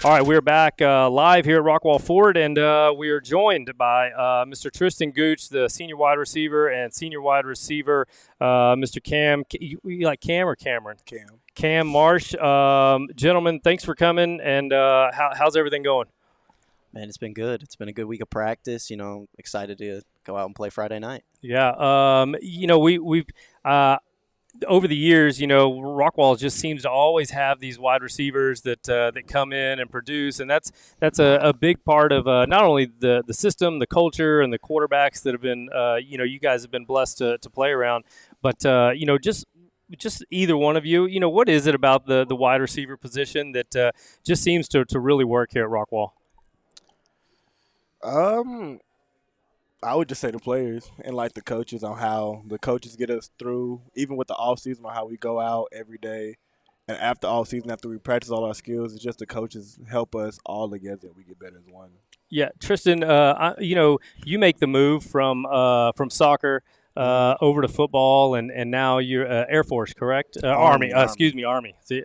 [SPEAKER 2] All right, we're back live here at Rockwall Ford, and we are joined by Mr. Tristan Gooch, the senior wide receiver, and senior wide receiver, Mr. Cam. You like Cam or Cameron? Cam Marsh. Gentlemen, thanks for coming, and how's everything going?
[SPEAKER 4] Man, it's been good. It's been a good week of practice. Excited to go out and play Friday night.
[SPEAKER 2] Yeah. We've over the years, Rockwall just seems to always have these wide receivers that come in and produce, and that's a big part of not only the system, the culture, and the quarterbacks that have been you guys have been blessed to play around, but just either one of you, what is it about the wide receiver position that just seems to really work here at Rockwall?
[SPEAKER 5] I would just say the players and like the coaches on how the coaches get us through, even with the off season, on how we go out every day, and after off season, after we practice all our skills, it's just the coaches help us all together. We get better as one.
[SPEAKER 2] Yeah, Tristan, you make the move from soccer over to football, and now you're Air Force, correct? Army. Excuse me, Army. See,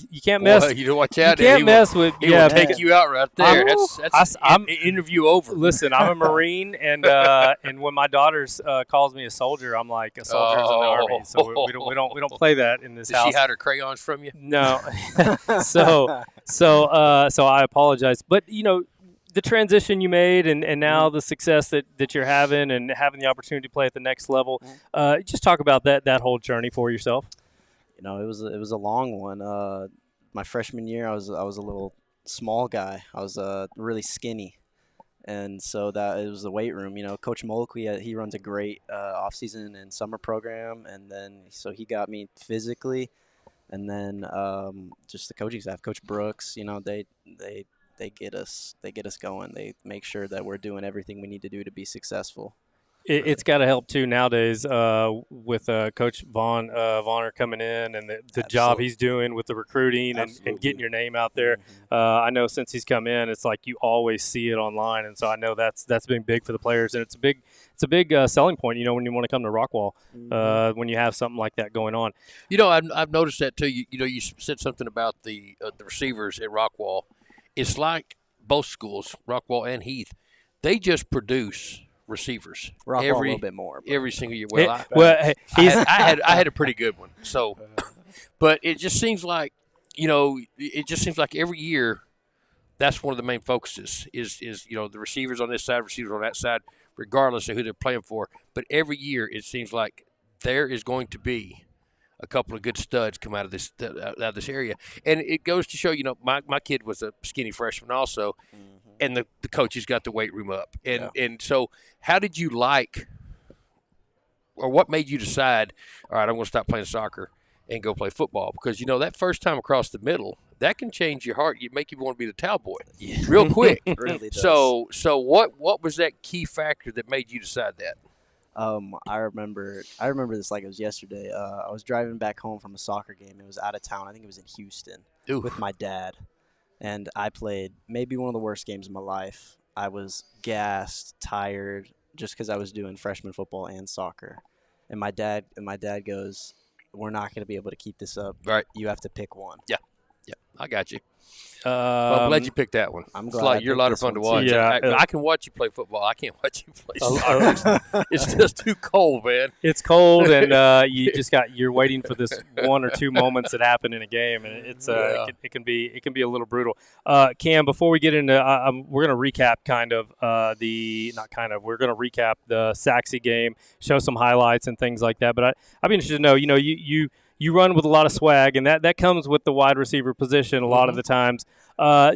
[SPEAKER 2] you can't mess.
[SPEAKER 3] Boy, you know, watch out.
[SPEAKER 2] You can't mess with.
[SPEAKER 3] He will take you out right there. That's interview over.
[SPEAKER 2] Listen, I'm a Marine, and when my daughter calls me a soldier, I'm like, a soldier's in the Army. So we don't play that in this house.
[SPEAKER 3] Did she hide her crayons from you?
[SPEAKER 2] No. so I apologize, but the transition you made and now the success that you're having and having the opportunity to play at the next level, just talk about that whole journey for yourself.
[SPEAKER 4] It was a long one. My freshman year, I was a little small guy. I was really skinny, and so that it was the weight room. Coach Molkey, he runs a great off-season and summer program, and then so he got me physically, and then just the coaching staff, Coach Brooks. They get us going. They make sure that we're doing everything we need to do to be successful.
[SPEAKER 2] It's got to help too nowadays with Coach Vonner coming in and the job he's doing with the recruiting and getting your name out there. I know since he's come in, it's like you always see it online, and so I know that's been big for the players, and it's a big selling point. You know, when you want to come to Rockwall, when you have something like that going on.
[SPEAKER 3] You know, I've noticed that too. You know, you said something about the receivers at Rockwall. It's like both schools, Rockwall and Heath, they just produce receivers
[SPEAKER 4] Rockwall a little bit more,
[SPEAKER 3] every single year.
[SPEAKER 2] I
[SPEAKER 3] had a pretty good one. So, but it just seems like, you know, every year that's one of the main focuses is you know, the receivers on this side, receivers on that side, regardless of who they're playing for. But every year it seems like there is going to be a couple of good studs come out of this area, and it goes to show, you know, my kid was a skinny freshman also. And the coaches got the weight room up. And so how did you like, or what made you decide, all right, I'm going to stop playing soccer and go play football? Because, you know, that first time across the middle, that can change your heart. You make you want to be the towel boy real quick.
[SPEAKER 4] It really does.
[SPEAKER 3] So what was that key factor that made you decide that?
[SPEAKER 4] I remember this like it was yesterday. I was driving back home from a soccer game. It was out of town. I think it was in Houston with my dad. And I played maybe one of the worst games of my life. I was gassed, tired, just because I was doing freshman football and soccer. And my dad goes, "We're not going to be able to keep this up.
[SPEAKER 3] Right.
[SPEAKER 4] You have to pick one."
[SPEAKER 3] Yeah, I got you. Well, I'm glad you picked that one.
[SPEAKER 4] I'm glad.
[SPEAKER 3] You're a lot of fun to watch.
[SPEAKER 2] Yeah,
[SPEAKER 3] I can watch you play football. I can't watch you play soccer. It's just too cold, man.
[SPEAKER 2] It's cold, and you're waiting for this 1 or 2 moments that happen in a game, and it's it can be a little brutal. Cam, before we get into, we're going to recap we're going to recap the Saxe game, show some highlights and things like that. But I'd be interested to know, you know, you run with a lot of swag, and that comes with the wide receiver position a lot of the times.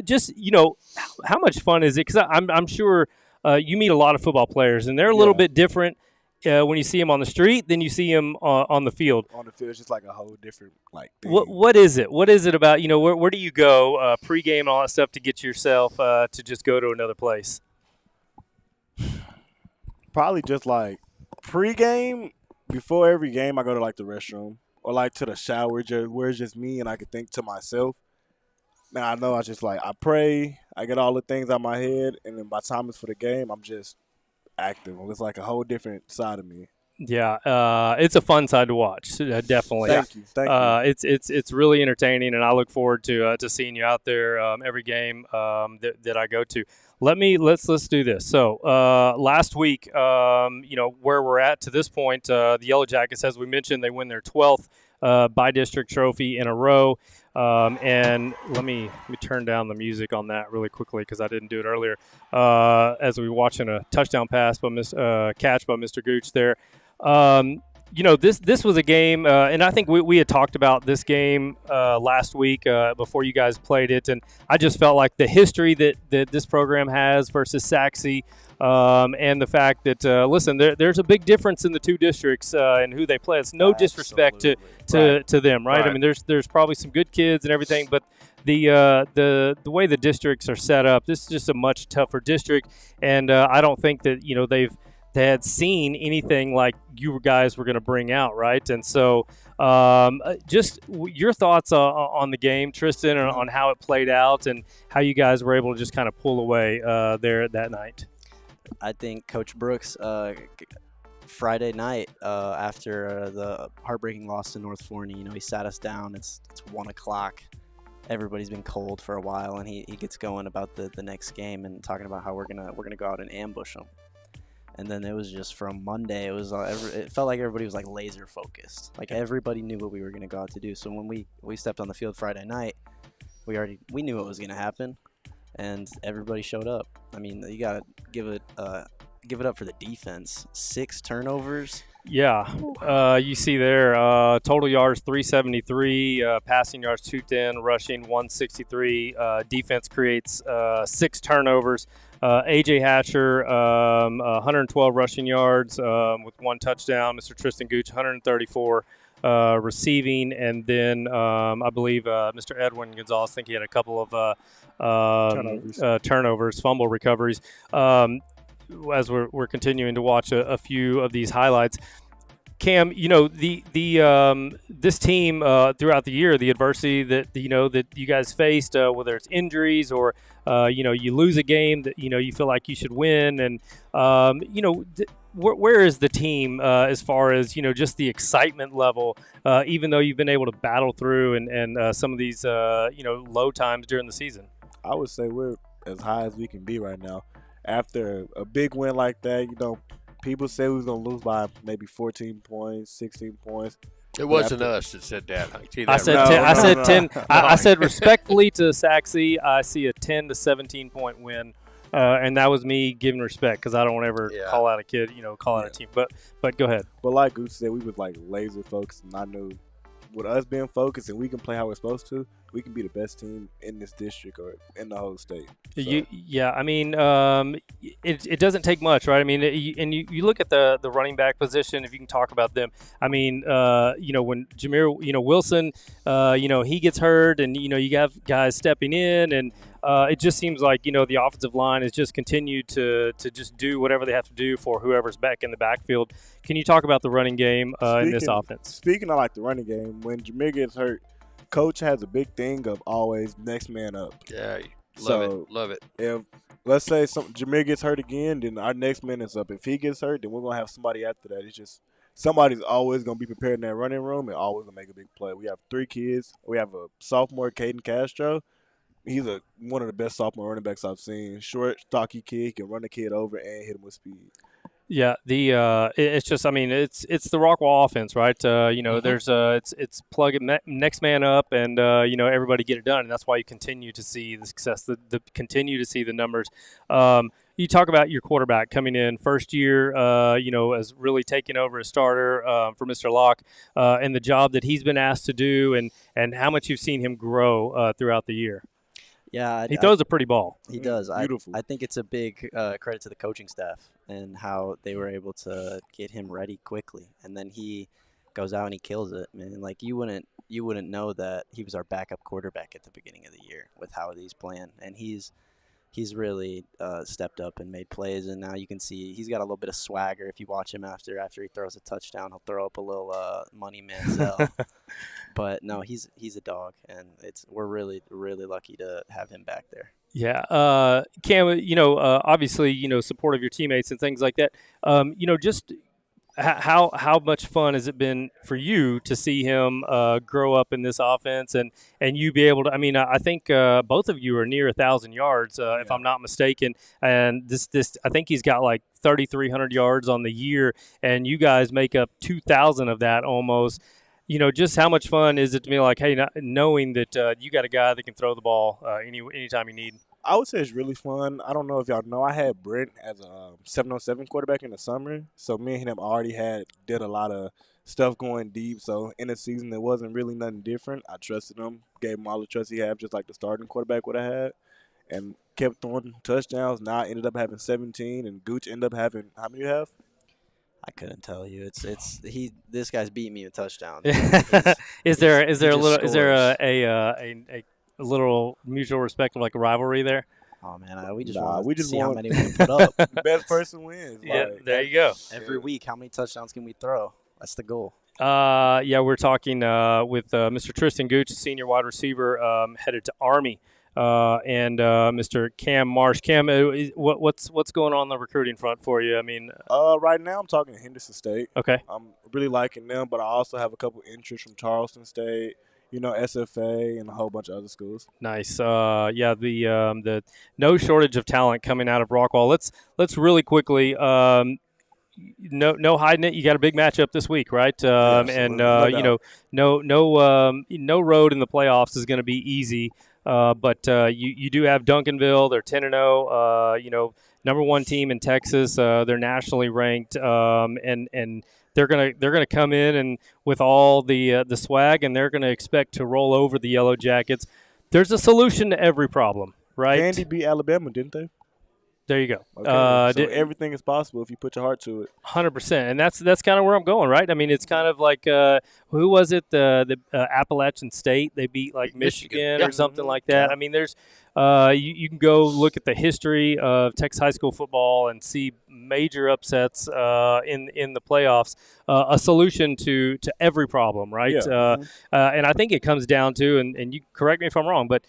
[SPEAKER 2] Just, you know, how much fun is it? Because I'm sure you meet a lot of football players, and they're a little bit different when you see them on the street than you see them on the field.
[SPEAKER 5] On the field, it's just like a whole different thing.
[SPEAKER 2] What is it? What is it about, you know, where do you go pregame and all that stuff to get yourself to just go to another place?
[SPEAKER 5] Probably just like pregame, before every game, I go to like the restroom. Or like to the shower where it's just me and I can think to myself. Now I know I pray, I get all the things out of my head, and then by the time it's for the game, I'm just active. It's like a whole different side of me.
[SPEAKER 2] Yeah, it's a fun side to watch. Definitely.
[SPEAKER 5] Thank you.
[SPEAKER 2] It's really entertaining, and I look forward to seeing you out there every game that I go to. Let's do this. So last week, you know, where we're at to this point, the Yellow Jackets, as we mentioned, they win their 12th by-district trophy in a row. And let me turn down the music on that really quickly because I didn't do it earlier. As we were watching a touchdown pass catch by Mr. Gooch there. You know, this was a game, and I think we had talked about this game last week before you guys played it, and I just felt like the history that this program has versus Saxe, and the fact that, listen, there's a big difference in the two districts and who they play. It's no disrespect to them, right? I mean, there's probably some good kids and everything, but the way the districts are set up, this is just a much tougher district, and I don't think that, you know, they had seen anything like you guys were going to bring out, right? And so just your thoughts on the game, Tristan, and on how it played out and how you guys were able to just kind of pull away there that night.
[SPEAKER 4] I think Coach Brooks, Friday night after the heartbreaking loss to North Forney, you know, he sat us down. It's 1 o'clock. Everybody's been cold for a while, and he gets going about the next game and talking about how we're gonna go out and ambush them. And then it was just from Monday, it felt like everybody was like laser focused. Like everybody knew what we were going to go out to do. So when we stepped on the field Friday night, we knew what was going to happen, and everybody showed up. I mean, you got to give it up for the defense. 6 turnovers.
[SPEAKER 2] Yeah, you see there, total yards 373, passing yards 210, rushing 163. Defense creates 6 turnovers. A.J. Hatcher, 112 rushing yards with 1 touchdown. Mr. Tristan Gooch, 134 receiving. And then I believe Mr. Edwin Gonzalez, I think he had a couple of turnovers, fumble recoveries. as we're continuing to watch a few of these highlights. Cam, this team throughout the year, the adversity that that you guys faced, whether it's injuries or you lose a game that you feel like you should win, and where is the team as far as just the excitement level, even though you've been able to battle through and some of these low times during the season?
[SPEAKER 5] I would say we're as high as we can be right now. After a big win like that, people say we was gonna lose by maybe 14 points, 16 points.
[SPEAKER 3] It wasn't us that said that.
[SPEAKER 2] I said 10. I said respectfully to Saxey, I see a 10 to 17 point win, and that was me giving respect because I don't ever call out a kid, call out a team. But go ahead.
[SPEAKER 5] But like Gooch said, we was like laser focused, and I knew with us being focused and we can play how we're supposed to, we can be the best team in this district or in the whole state. So.
[SPEAKER 2] It doesn't take much, right? I mean, you look at the running back position, if you can talk about them. I mean, when Jameer, Wilson, he gets hurt, and you have guys stepping in, and it just seems like the offensive line has just continued to just do whatever they have to do for whoever's back in the backfield. Can you talk about the running game in this offense?
[SPEAKER 5] Speaking of the running game, when Jameer gets hurt, Coach has a big thing of always next man up.
[SPEAKER 3] Yeah, love it.
[SPEAKER 5] If let's say Jameer gets hurt again, then our next man is up. If he gets hurt, then we're gonna have somebody after that. It's just somebody's always gonna be prepared in that running room and always gonna make a big play. We have 3 kids. We have a sophomore, Caden Castro. He's one of the best sophomore running backs I've seen. Short, stocky kid, he can run the kid over and hit him with speed.
[SPEAKER 2] Yeah, it's just, I mean, it's the Rockwall offense, right? There's it's plug it next man up, and everybody get it done, and that's why you continue to see the success, continue to see the numbers. You talk about your quarterback coming in first year, as really taking over as starter for Mr. Locke, and the job that he's been asked to do, and how much you've seen him grow throughout the year.
[SPEAKER 4] Yeah,
[SPEAKER 2] he throws a pretty ball.
[SPEAKER 4] He does.
[SPEAKER 5] Beautiful.
[SPEAKER 4] I think it's a big credit to the coaching staff and how they were able to get him ready quickly, and then he goes out and he kills it, man. Like you wouldn't know that he was our backup quarterback at the beginning of the year with how he's playing, and he's really stepped up and made plays, and now you can see he's got a little bit of swagger. If you watch him after he throws a touchdown, he'll throw up a little money Manziel. But no, he's a dog, and we're really, really lucky to have him back there.
[SPEAKER 2] Yeah, Cam, obviously, support of your teammates and things like that. Just how much fun has it been for you to see him grow up in this offense and you be able to? I mean, I think both of you are near 1,000 yards, if I'm not mistaken. And this I think he's got like 3,300 yards on the year, and you guys make up 2,000 of that almost. Just how much fun is it to be like, hey, knowing that you got a guy that can throw the ball anytime you need?
[SPEAKER 5] I would say it's really fun. I don't know if y'all know, I had Brent as a 707 quarterback in the summer. So me and him already did a lot of stuff going deep. So in the season, there wasn't really nothing different. I trusted him, gave him all the trust he had, just like the starting quarterback would have had, and kept throwing touchdowns. Now I ended up having 17, and Gooch ended up having, how many you have?
[SPEAKER 4] I couldn't tell you. This guy's beat me with touchdowns.
[SPEAKER 2] Is there a little mutual respect of like a rivalry there?
[SPEAKER 4] Oh man, we just want to see
[SPEAKER 5] how
[SPEAKER 4] many we can put up.
[SPEAKER 5] The best person wins.
[SPEAKER 2] Yeah, there you go.
[SPEAKER 4] Every week, how many touchdowns can we throw? That's the goal.
[SPEAKER 2] We're talking with Mr. Tristan Gooch, senior wide receiver, headed to Army. And Mr. Cam Marsh. Cam, what's going on the recruiting front for you? I mean,
[SPEAKER 5] right now I'm talking to Henderson State.
[SPEAKER 2] Okay.
[SPEAKER 5] I'm really liking them, but I also have a couple interests from Charleston State, SFA, and a whole bunch of other schools.
[SPEAKER 2] Nice. The no shortage of talent coming out of Rockwall. Let's really quickly. No hiding it. You got a big matchup this week, right? And no road in the playoffs is going to be easy. But you do have Duncanville. They're 10-0. Number 1 team in Texas. They're nationally ranked, and they're gonna come in and with all the swag, and they're gonna expect to roll over the Yellow Jackets. There's a solution to every problem, right?
[SPEAKER 5] Vandy beat Alabama, didn't they?
[SPEAKER 2] There you go.
[SPEAKER 5] Okay, so everything is possible if you put your heart to it.
[SPEAKER 2] 100%, and that's kind of where I'm going, right? I mean, it's kind of like who was it? The Appalachian State, they beat like Michigan or something like that.
[SPEAKER 5] Yeah.
[SPEAKER 2] I mean, there's you can go look at the history of Texas high school football and see major upsets in the playoffs. A solution to every problem, right?
[SPEAKER 5] Yeah.
[SPEAKER 2] And I think it comes down to, and you correct me if I'm wrong, but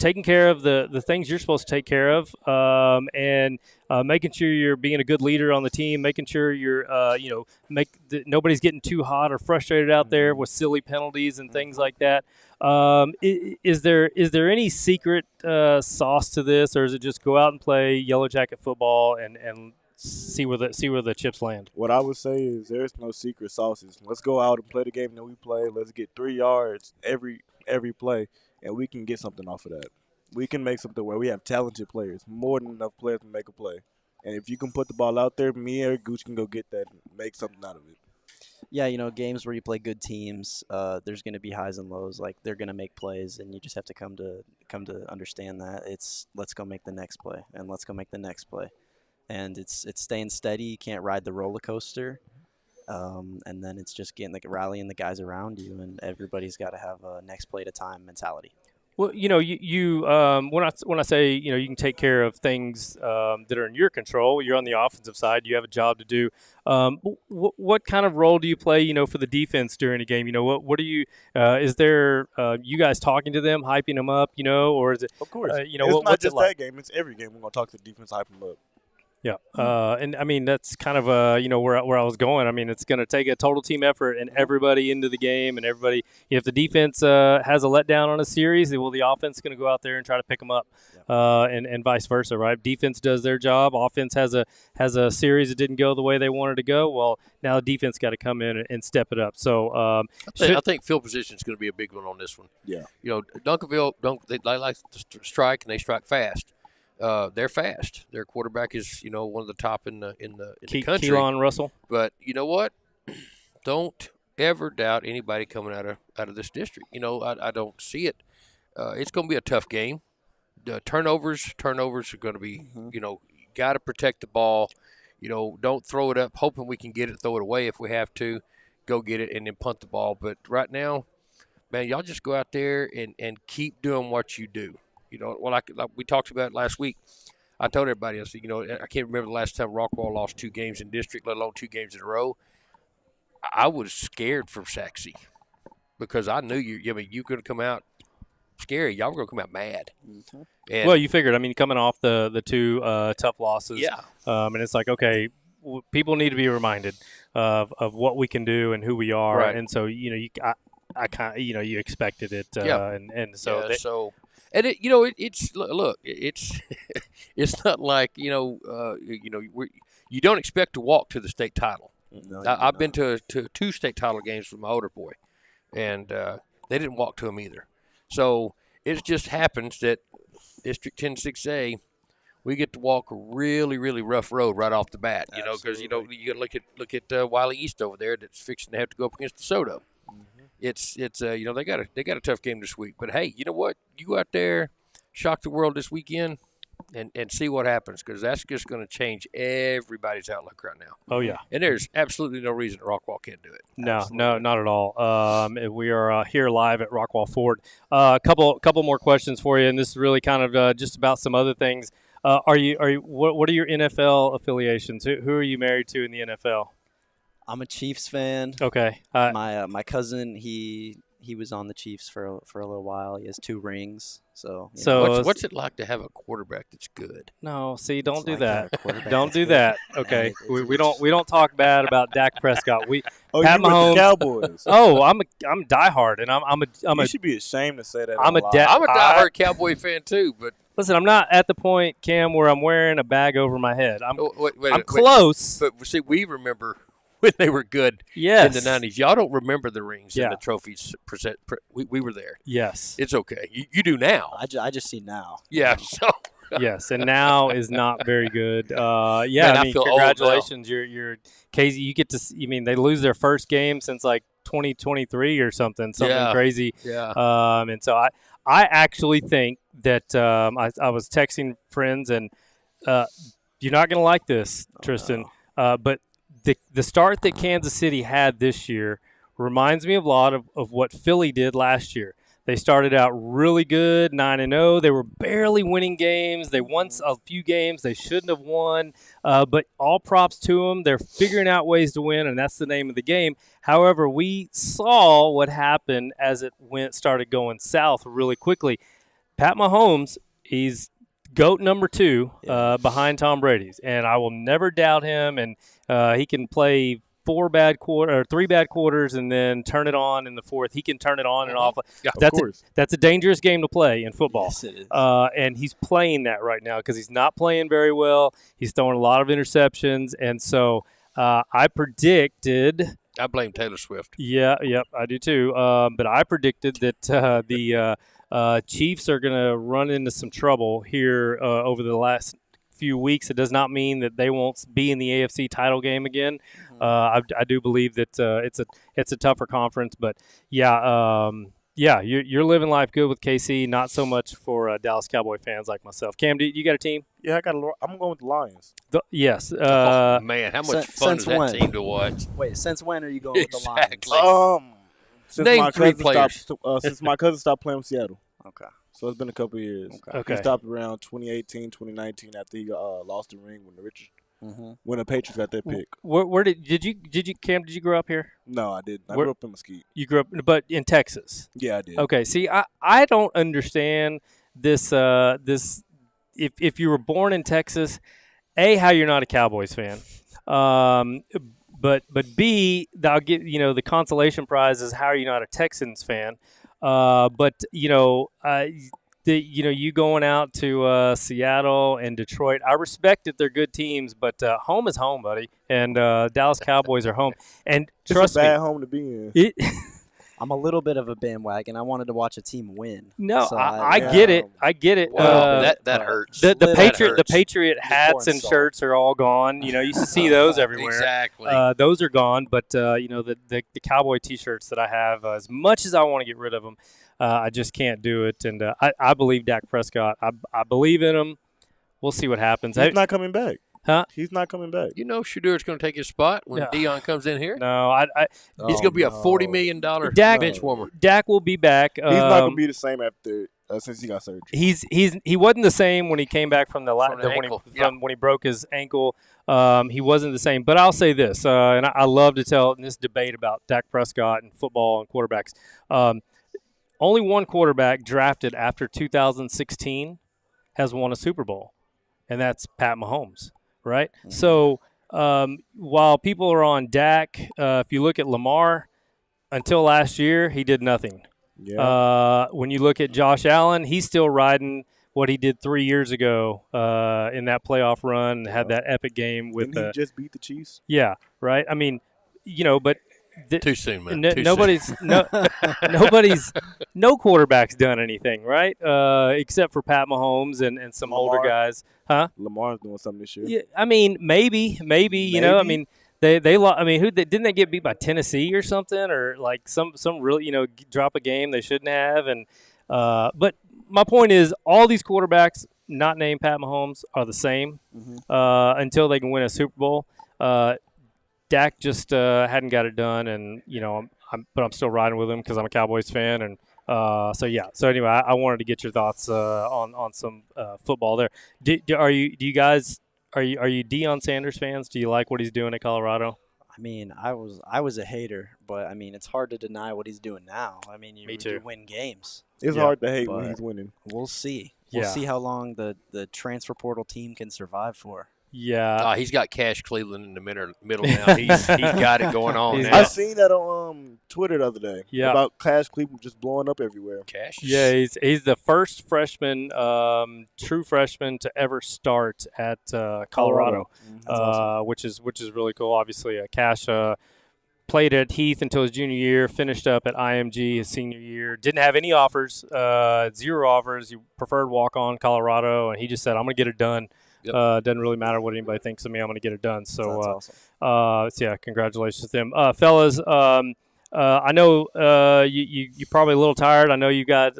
[SPEAKER 2] taking care of the things you're supposed to take care of, and making sure you're being a good leader on the team, making sure you're nobody's getting too hot or frustrated out there with silly penalties and things like that. Is there any secret sauce to this, or is it just go out and play yellow jacket football and see where the chips land?
[SPEAKER 5] What I would say is there's no secret sauces. Let's go out and play the game that we play. Let's get 3 yards every play, and we can get something off of that. We can make something where we have talented players, more than enough players to make a play. And if you can put the ball out there, me or Gooch can go get that and make something out of it.
[SPEAKER 4] Yeah, games where you play good teams, there's going to be highs and lows. Like, they're going to make plays, and you just have to come to understand that. It's let's go make the next play, and let's go make the next play. And it's staying steady. You can't ride the roller coaster. And then it's just rallying the guys around you, and everybody's got to have a next play at a time mentality.
[SPEAKER 2] Well, you when I say you can take care of things that are in your control. You're on the offensive side. You have a job to do. What kind of role do you play? For the defense during a game. What do you? Is there you guys talking to them, hyping them up? Or is it?
[SPEAKER 5] Of course.
[SPEAKER 2] It's
[SPEAKER 5] not just
[SPEAKER 2] like?
[SPEAKER 5] that game. It's every game. We're gonna talk to the defense, hype them up.
[SPEAKER 2] Yeah, and I mean that's kind of where I was going. I mean it's going to take a total team effort and everybody into the game, and everybody. If the defense has a letdown on a series, the offense is going to go out there and try to pick them up, and vice versa, right? Defense does their job. Offense has a series that didn't go the way they wanted to go. Well, now the defense got to come in and step it up. So
[SPEAKER 3] I think field position is going to be a big one on this one.
[SPEAKER 5] Yeah,
[SPEAKER 3] Duncanville they like to strike, and they strike fast. They're fast. Their quarterback is, one of the top in the country.
[SPEAKER 2] Keelan Russell.
[SPEAKER 3] But you know what? Don't ever doubt anybody coming out of this district. I don't see it. It's going to be a tough game. Turnovers are going to be. You got to protect the ball. Don't throw it up, hoping we can get it, throw it away if we have to. Go get it and then punt the ball. But right now, man, y'all just go out there and keep doing what you do. Like we talked about last week, I told everybody, I said, I can't remember the last time Rockwall lost 2 games in district, let alone 2 games in a row. I was scared for Saxe because I knew you're going to come out scary. Y'all were going to come out mad.
[SPEAKER 2] Mm-hmm. And well, you figured. I mean, coming off the 2 tough losses.
[SPEAKER 3] Yeah.
[SPEAKER 2] And it's like, okay, people need to be reminded of what we can do and who we are.
[SPEAKER 3] Right.
[SPEAKER 2] And so, I kind of, you expected it. And so.
[SPEAKER 3] Yeah, and it's it's not like you don't expect to walk to the state title.
[SPEAKER 4] No,
[SPEAKER 3] I've been to 2 state title games with my older boy, and they didn't walk to them either. So it just happens that District 10-6A, we get to walk a really, really rough road right off the bat. Because you got to look at Wiley East over there that's fixing to have to go up against DeSoto. It's they got a tough game this week, but hey, you know what? You go out there, shock the world this weekend, and see what happens, because that's just going to change everybody's outlook right now.
[SPEAKER 2] Oh yeah,
[SPEAKER 3] and there's absolutely no reason that Rockwall can't do it.
[SPEAKER 2] No, not at all. We are here live at Rockwall Ford. A couple more questions for you, and this is really kind of just about some other things. What are your NFL affiliations? Who are you married to in the NFL?
[SPEAKER 4] I'm a Chiefs fan.
[SPEAKER 2] Okay.
[SPEAKER 4] My cousin, he was on the Chiefs for a little while. He has 2 rings. So
[SPEAKER 3] what's it like to have a quarterback that's good?
[SPEAKER 2] No, see, don't do that. Don't do that. Okay, we don't talk bad about Dak Prescott. Pat Mahomes,
[SPEAKER 5] the Cowboys.
[SPEAKER 2] Oh, I'm diehard, and I'm
[SPEAKER 5] you should be ashamed to say that.
[SPEAKER 2] I'm a
[SPEAKER 3] diehard Cowboy fan too, but.
[SPEAKER 2] Listen, I'm not at the point, Cam, where I'm wearing a bag over my head. I'm
[SPEAKER 3] wait,
[SPEAKER 2] close.
[SPEAKER 3] But see, we remember when they were good in the 90s. Y'all don't remember the rings and the trophies. We were there.
[SPEAKER 2] Yes.
[SPEAKER 3] It's okay. You do now.
[SPEAKER 4] I just see now.
[SPEAKER 3] Yeah. So.
[SPEAKER 2] Yes, and now is not very good.
[SPEAKER 3] Man,
[SPEAKER 2] I mean, congratulations.
[SPEAKER 3] You're
[SPEAKER 2] You're Casey. You get to. They lose their first game since like 2023 or something crazy.
[SPEAKER 3] Yeah.
[SPEAKER 2] And so I actually think that I was texting friends, and you're not going to like this, Tristan, but the start that Kansas City had this year reminds me a lot of what Philly did last year. They started out really good, 9-0. They were barely winning games. They won a few games they shouldn't have won, but all props to them. They're figuring out ways to win, and that's the name of the game. However, we saw what happened as it started going south really quickly. Pat Mahomes, he's GOAT number 2 behind Tom Brady's, and I will never doubt him. And he can play 3 bad quarters and then turn it on in the fourth. He can turn it on and off.
[SPEAKER 3] Yeah,
[SPEAKER 2] that's a dangerous game to play in football.
[SPEAKER 4] Yes, it is.
[SPEAKER 2] And he's playing that right now because he's not playing very well. He's throwing a lot of interceptions, and so I predicted.
[SPEAKER 3] I blame Taylor Swift.
[SPEAKER 2] Yeah, I do too. But I predicted that the Chiefs are going to run into some trouble here over the last few weeks. It does not mean that they won't be in the AFC title game again. I do believe that it's a tougher conference, but you're living life good with KC. Not so much for Dallas Cowboy fans like myself. Cam, you got a team?
[SPEAKER 5] Yeah, I'm going with the Lions.
[SPEAKER 2] Yes.
[SPEAKER 3] Man, how much fun is that team to watch?
[SPEAKER 4] Wait, since when are you going with the
[SPEAKER 3] Exactly.
[SPEAKER 4] Lions?
[SPEAKER 5] Since my cousin stopped playing with Seattle.
[SPEAKER 4] Okay.
[SPEAKER 5] So it's been a couple of years.
[SPEAKER 2] Okay.
[SPEAKER 5] He stopped around 2018, 2019 after he lost the ring when the Patriots got their pick.
[SPEAKER 2] Where did you Cam? Did you grow up here?
[SPEAKER 5] No, I didn't. I grew up in Mesquite.
[SPEAKER 2] You grew up, but in Texas.
[SPEAKER 5] Yeah, I did.
[SPEAKER 2] Okay. See, I don't understand this. If you were born in Texas, how you're not a Cowboys fan. But B, I'll get the consolation prize is how are you not a Texans fan? You going out to Seattle and Detroit, I respect that they're good teams, but home is home, buddy. And Dallas Cowboys are home. And trust
[SPEAKER 5] it's a bad
[SPEAKER 2] me,
[SPEAKER 5] home to be in.
[SPEAKER 4] I'm a little bit of a bandwagon. I wanted to watch a team win.
[SPEAKER 2] No,
[SPEAKER 4] so
[SPEAKER 2] I get it. I get it.
[SPEAKER 3] Wow, that hurts.
[SPEAKER 2] The Patriot hats and shirts are all gone. You used to see those everywhere.
[SPEAKER 3] Exactly.
[SPEAKER 2] Those are gone. But the Cowboy T-shirts that I have, as much as I want to get rid of them, I just can't do it. And I believe Dak Prescott. I believe in him. We'll see what happens.
[SPEAKER 5] He's not coming back.
[SPEAKER 2] Huh?
[SPEAKER 5] He's not coming back.
[SPEAKER 3] Shadur's going to take his spot when Deion comes in here?
[SPEAKER 2] No,
[SPEAKER 3] he's going to be a $40 million bench warmer.
[SPEAKER 2] Dak will be back.
[SPEAKER 5] He's not going to be the same after since he got surgery.
[SPEAKER 2] He wasn't the same when he came back from when he broke his ankle. He wasn't the same. But I'll say this, and I love to tell in this debate about Dak Prescott and football and quarterbacks. Only one quarterback drafted after 2016 has won a Super Bowl, and that's Pat Mahomes. Right? Mm-hmm. So while people are on Dak, if you look at Lamar, until last year, he did nothing. Yeah. When you look at Josh Allen, he's still riding what he did 3 years ago in that playoff run and had that epic game with
[SPEAKER 5] Didn't he just beat the Chiefs?
[SPEAKER 2] Yeah, right? I mean, but
[SPEAKER 3] too soon, man.
[SPEAKER 2] No quarterback's done anything, right? Except for Pat Mahomes and some older guys, huh?
[SPEAKER 5] Lamar's doing something this year.
[SPEAKER 2] Yeah, I mean, maybe. I mean, didn't they get beat by Tennessee or something, or like some real drop a game they shouldn't have, and but my point is all these quarterbacks not named Pat Mahomes are the same until they can win a Super Bowl. Dak just hadn't got it done, and but I'm still riding with him because I'm a Cowboys fan, and so anyway, I wanted to get your thoughts on some football there. Are you Deion Sanders fans? Do you like what he's doing at Colorado?
[SPEAKER 4] I mean, I was a hater, but I mean, it's hard to deny what he's doing now. I mean, you win games.
[SPEAKER 5] It's hard to hate when he's winning.
[SPEAKER 4] We'll see. We'll see how long the transfer portal team can survive for.
[SPEAKER 2] Yeah,
[SPEAKER 3] he's got Cash Cleveland in the middle now. He's got it going on now.
[SPEAKER 5] I seen that on Twitter the other day. Yeah, about Cash Cleveland just blowing up everywhere.
[SPEAKER 3] Cash.
[SPEAKER 2] Yeah, he's the first freshman, true freshman to ever start at Colorado, awesome. which is really cool. Obviously, Cash played at Heath until his junior year, finished up at IMG his senior year. Didn't have any offers, 0 offers. He preferred walk-on Colorado, and he just said, "I'm going to get it done." Yep. Doesn't really matter what anybody thinks of me. I'm going to get it done. So,
[SPEAKER 4] that's awesome.
[SPEAKER 2] Congratulations to them. Fellas, I know you're probably a little tired. I know you got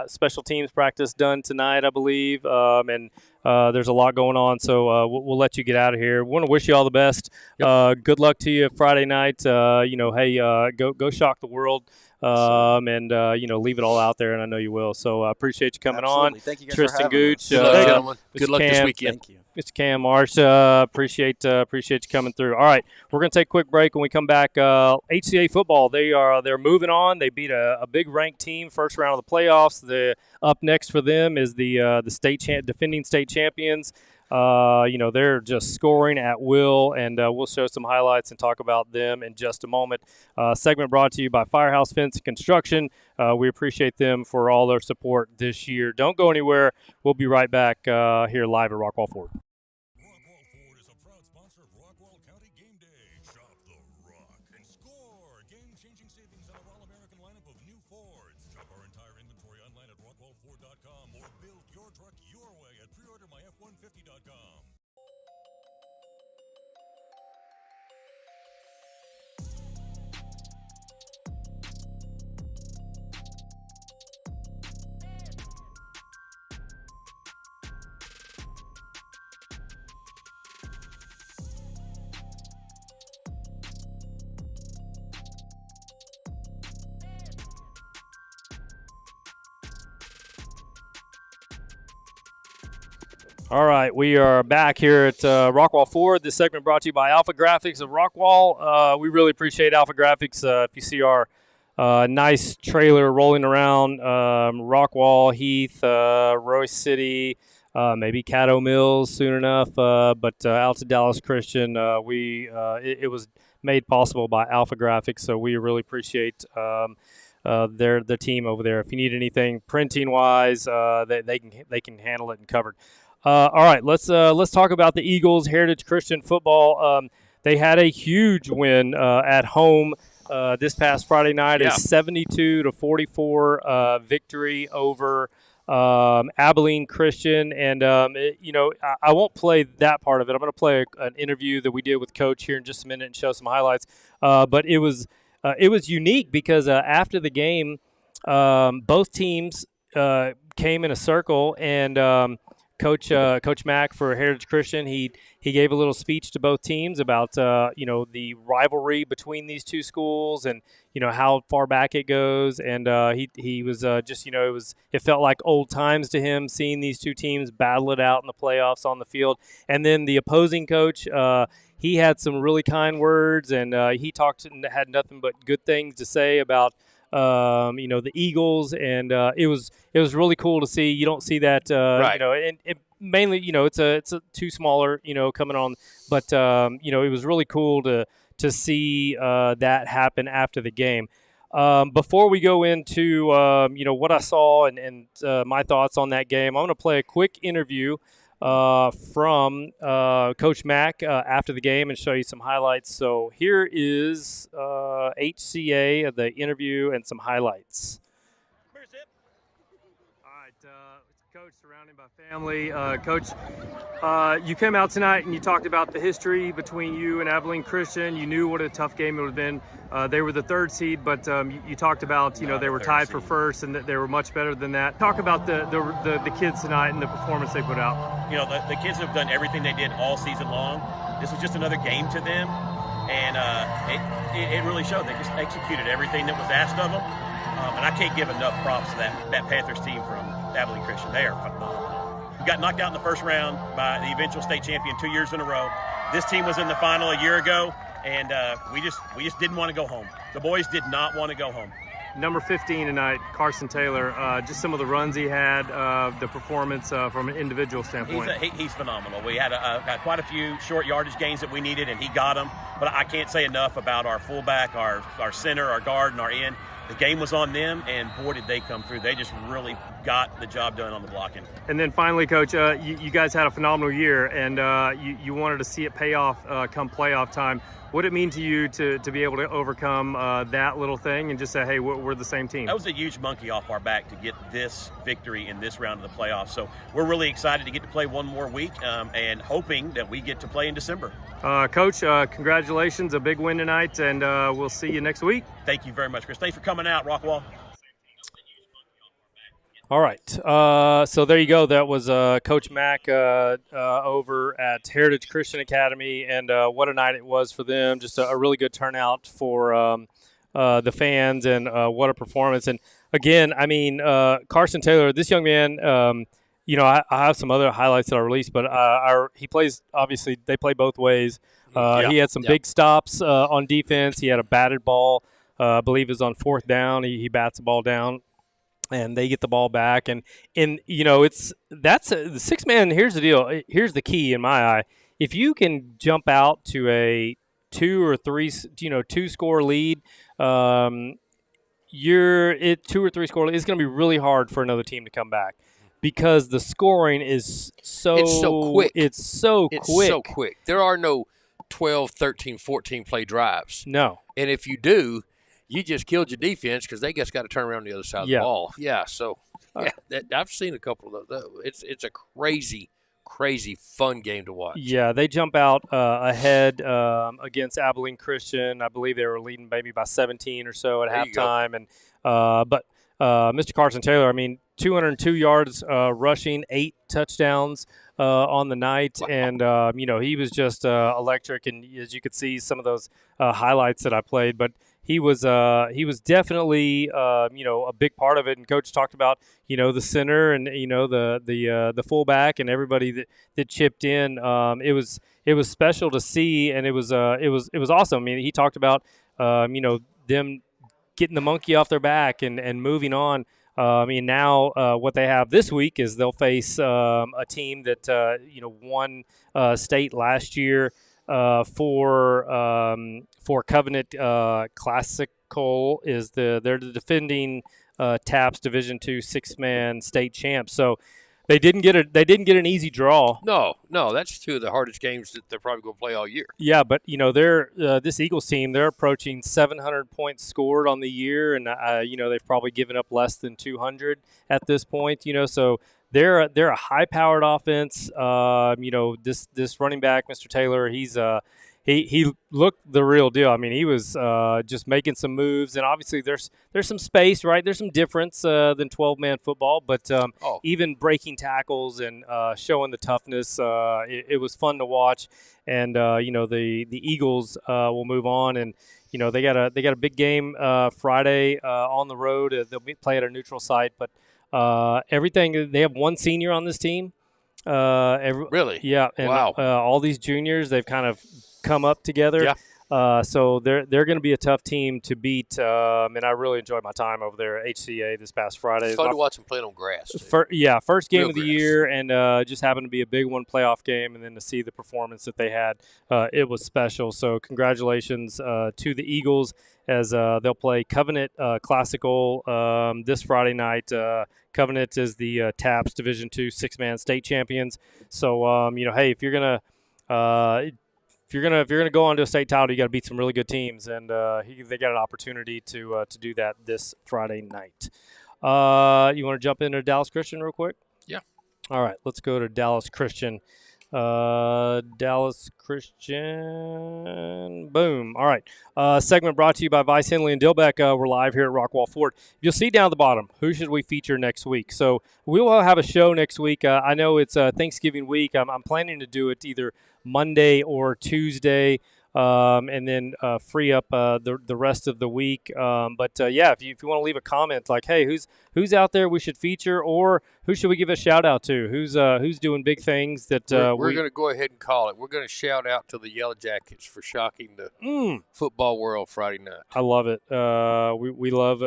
[SPEAKER 2] special teams practice done tonight, I believe, and there's a lot going on. So we'll let you get out of here. We want to wish you all the best.
[SPEAKER 3] Yep.
[SPEAKER 2] Good luck to you Friday night. Hey, go shock the world. And leave it all out there, and I know you will. So I appreciate you coming
[SPEAKER 4] Absolutely.
[SPEAKER 2] on.
[SPEAKER 4] Thank you guys
[SPEAKER 2] Tristan
[SPEAKER 4] for having
[SPEAKER 2] Gooch,
[SPEAKER 4] us.
[SPEAKER 3] Good luck, gentlemen. Good luck this
[SPEAKER 2] Cam,
[SPEAKER 3] weekend.
[SPEAKER 4] Thank you.
[SPEAKER 2] Mr. Cam Marsh, appreciate you coming through. All right, we're going to take a quick break. When we come back, HCA football, they're moving on. They beat a big ranked team first round of the playoffs. Up next for them is the defending state champions. They're just scoring at will, and we'll show some highlights and talk about them in just a moment. Segment brought to you by Firehouse Fence and Construction. We appreciate them for all their support this year. Don't go anywhere. We'll be right back here live at Rockwall Ford.
[SPEAKER 1] Rockwall Ford is a proud sponsor of Rockwall County Game Day. Shop the Rock and score game-changing savings on our all-American lineup of new Fords. Shop our entire inventory online at rockwallford.com or build your truck your way at preordermyf150.com.
[SPEAKER 2] All right, we are back here at Rockwall Ford. This segment brought to you by Alpha Graphics of Rockwall. We really appreciate Alpha Graphics. If you see our nice trailer rolling around Rockwall, Heath, Royce City, maybe Caddo Mills soon enough, but out to Dallas Christian, it was made possible by Alpha Graphics, so we really appreciate their team over there. If you need anything printing wise, they can handle it and cover it. All right, let's talk about the Eagles. Heritage Christian Football. They had a huge win at home this past Friday night. A 72-44 victory over Abilene Christian. And I won't play that part of it. I'm going to play an interview that we did with Coach here in just a minute and show some highlights. But it was unique because after the game, both teams came in a circle and. Coach Mack for Heritage Christian, he gave a little speech to both teams about the rivalry between these two schools and how far back it goes, and he was it felt like old times to him seeing these two teams battle it out in the playoffs on the field. And then the opposing coach, he had some really kind words, and he talked and had nothing but good things to say about the Eagles, and it was really cool to see. You don't see that,
[SPEAKER 3] right.
[SPEAKER 2] And mainly, it's a two smaller, coming on, but it was really cool to see that happen after the game. Before we go into what I saw and my thoughts on that game, I'm going to play a quick interview from Coach Mack after the game and show you some highlights. So here is HCA of the interview and some highlights. All right, Coach, surrounded by family. Coach, you came out tonight and you talked about the history between you and Abilene Christian. You knew what a tough game it would have been. They were the third seed, but you talked about they were tied for first and that they were much better than that. Talk about the kids tonight and the performance they put out.
[SPEAKER 6] The kids have done everything they did all season long. This was just another game to them, and it really showed. They just executed everything that was asked of them, and I can't give enough props to that Panthers team from Abilene Christian. They are phenomenal. We got knocked out in the first round by the eventual state champion 2 years in a row. This team was in the final a year ago, and we just didn't want to go home. The boys did not want to go home.
[SPEAKER 2] Number 15 tonight, Carson Taylor, just some of the runs he had, the performance from an individual standpoint.
[SPEAKER 6] He's phenomenal. We had quite a few short yardage gains that we needed, and he got them. But I can't say enough about our fullback, our center, our guard, and our end. The game was on them, and boy, did they come through. They just really got the job done on the blocking. And then finally, Coach, you guys had a phenomenal year, and you wanted to see it pay off come playoff time. What did it mean to you to be able to overcome that little thing and just say, hey, we're the same team? That was a huge monkey off our back to get this victory in this round of the playoffs. So we're really excited to get to play one more week and hoping that we get to play in December.
[SPEAKER 2] Coach, congratulations, a big win tonight, and we'll see you next week.
[SPEAKER 6] Thank you very much, Chris. Thanks for coming out, Rockwall.
[SPEAKER 2] All right, so there you go. That was Coach Mack over at Heritage Christian Academy, and what a night it was for them. Just a really good turnout for the fans, and what a performance. And again, I mean, Carson Taylor, this young man, I have some other highlights that I released, but he plays, obviously, they play both ways. He had some big stops on defense. He had a batted ball, I believe it was on 4th down. He bats the ball down, and they get the ball back. And that's the 6-man. Here's the deal. Here's the key in my eye. If you can jump out to a 2 or 3, 2-score lead, 2 or 3 score lead, it's going to be really hard for another team to come back. Because the scoring is it's so quick. It's so quick.
[SPEAKER 3] There are no 12, 13, 14 play drives.
[SPEAKER 2] No.
[SPEAKER 3] And if you do, you just killed your defense because they just got to turn around the other side of the ball. Yeah, so I've seen a couple of those. It's a crazy fun game to watch.
[SPEAKER 2] Yeah, they jump out ahead against Abilene Christian. I believe they were leading maybe by 17 or so at halftime. And but Mr. Carson Taylor, I mean, 202 yards rushing, 8 touchdowns on the night. Wow. And, he was just electric. And as you could see, some of those highlights that I played. But he was definitely, a big part of it. And Coach talked about, the center and, the fullback and everybody that chipped in. It was special to see, and it was awesome. I mean, he talked about, them getting the monkey off their back and moving on. Now what they have this week is they'll face a team that won state last year for Covenant Classical. They're the defending TAPS Division II 6-man state champs. So they didn't get an easy draw.
[SPEAKER 3] No, that's 2 of the hardest games that they're probably going to play all year.
[SPEAKER 2] Yeah, but they're this Eagles team. They're approaching 700 points scored on the year, and they've probably given up less than 200 at this point. So they're a high-powered offense. This running back, Mr. Taylor, he looked the real deal. I mean, he was just making some moves, and obviously there's some space, right? There's some difference than 12-man football, but even breaking tackles and showing the toughness, it was fun to watch. And the Eagles will move on, and they got a big game Friday on the road. They'll play at a neutral site, but everything, they have 1 senior on this team.
[SPEAKER 3] Really?
[SPEAKER 2] Yeah. And,
[SPEAKER 3] wow.
[SPEAKER 2] All these juniors, they've kind of come up together. Yeah. So they're going to be a tough team to beat. And I really enjoyed my time over there at HCA this past Friday.
[SPEAKER 3] It's fun to watch them play on grass.
[SPEAKER 2] First game
[SPEAKER 3] Real
[SPEAKER 2] of the
[SPEAKER 3] grass.
[SPEAKER 2] Year, and just happened to be a big one, playoff game, and then to see the performance that they had, it was special. So congratulations to the Eagles as they'll play Covenant Classical this Friday night. Covenant is the TAPS Division II 6-man state champions. So hey, if you're gonna go on to a state title, you got to beat some really good teams, and they got an opportunity to do that this Friday night. You want to jump into Dallas Christian real quick?
[SPEAKER 3] Yeah.
[SPEAKER 2] All right, let's go to Dallas Christian. Dallas Christian. Boom. All right. Segment brought to you by Vice Henley and Dilbeck. We're live here at Rockwall Ford. You'll see down at the bottom, who should we feature next week? So we will have a show next week. I know it's Thanksgiving week. I'm planning to do it either Monday or Tuesday, and then free up the rest of the week. But if you want to leave a comment like, hey, who's out there we should feature, or who should we give a shout out to? Who's doing big things that
[SPEAKER 3] we're going to go ahead and call it. We're going to shout out to the Yellow Jackets for shocking the football world Friday night.
[SPEAKER 2] I love it. We love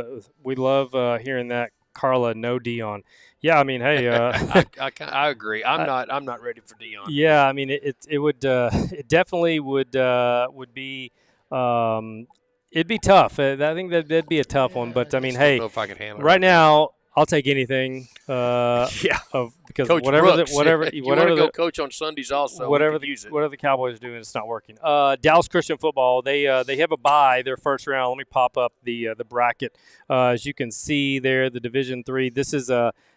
[SPEAKER 2] hearing that. Carla, no Dion. Yeah, I mean, hey,
[SPEAKER 3] I agree. I'm not ready for Dion.
[SPEAKER 2] Yeah, I mean, it would it definitely would be it'd be tough. I think that'd be a tough one. But I mean, hey,
[SPEAKER 3] I don't know if I can handle it
[SPEAKER 2] right now, I'll take anything. Because
[SPEAKER 3] Coach
[SPEAKER 2] whatever
[SPEAKER 3] Brooks,
[SPEAKER 2] whatever
[SPEAKER 3] you
[SPEAKER 2] whatever
[SPEAKER 3] want to
[SPEAKER 2] the,
[SPEAKER 3] go coach on Sundays also.
[SPEAKER 2] whatever
[SPEAKER 3] whatever
[SPEAKER 2] the Cowboys are doing, it's not working. Dallas Christian football, they have a bye their first round. Let me pop up the bracket. As you can see there, the Division III. This is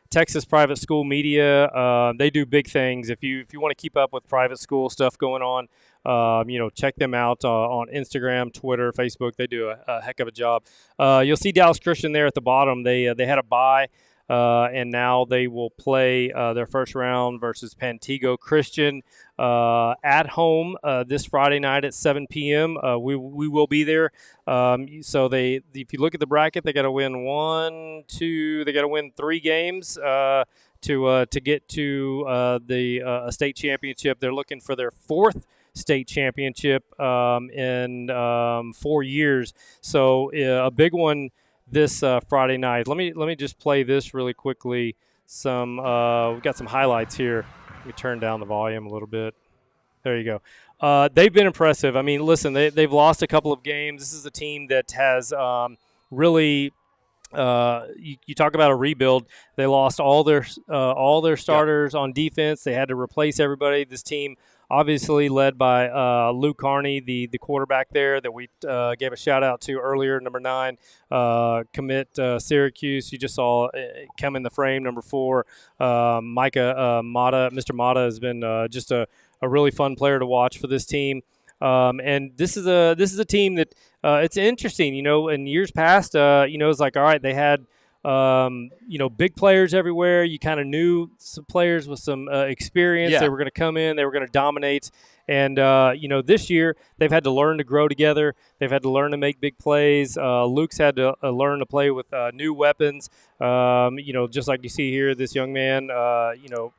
[SPEAKER 2] Texas Private School Media. They do big things. If you want to keep up with private school stuff going on, check them out on Instagram, Twitter, Facebook. They do a heck of a job. You'll see Dallas Christian there at the bottom. They had a bye. And now they will play their first round versus Pantego Christian at home this Friday night at 7 p.m. We will be there. So if you look at the bracket, they got to win they got to win 3 games to get to the state championship. They're looking for their 4th state championship in 4 years. So a big one this Friday night. Let me just play this really quickly. We've got some highlights here. Let me turn down the volume a little bit. There you go. They've been impressive. I mean, listen, they've lost a couple of games. This is a team that has really. You talk about a rebuild. They lost all their starters on defense. They had to replace everybody. This team, obviously led by Luke Carney, the quarterback there that we gave a shout out to earlier, number 9, commit Syracuse. You just saw come in the frame, number 4, Micah Mata. Mr. Mata has been just a really fun player to watch for this team. And this is a team that it's interesting, in years past, it's like, all right, they had, big players everywhere. You kind of knew some players with some experience.
[SPEAKER 3] Yeah.
[SPEAKER 2] They were going to come in, they were going to dominate. And, this year they've had to learn to grow together. They've had to learn to make big plays. Luke's had to learn to play with new weapons. Just like you see here, this young man, the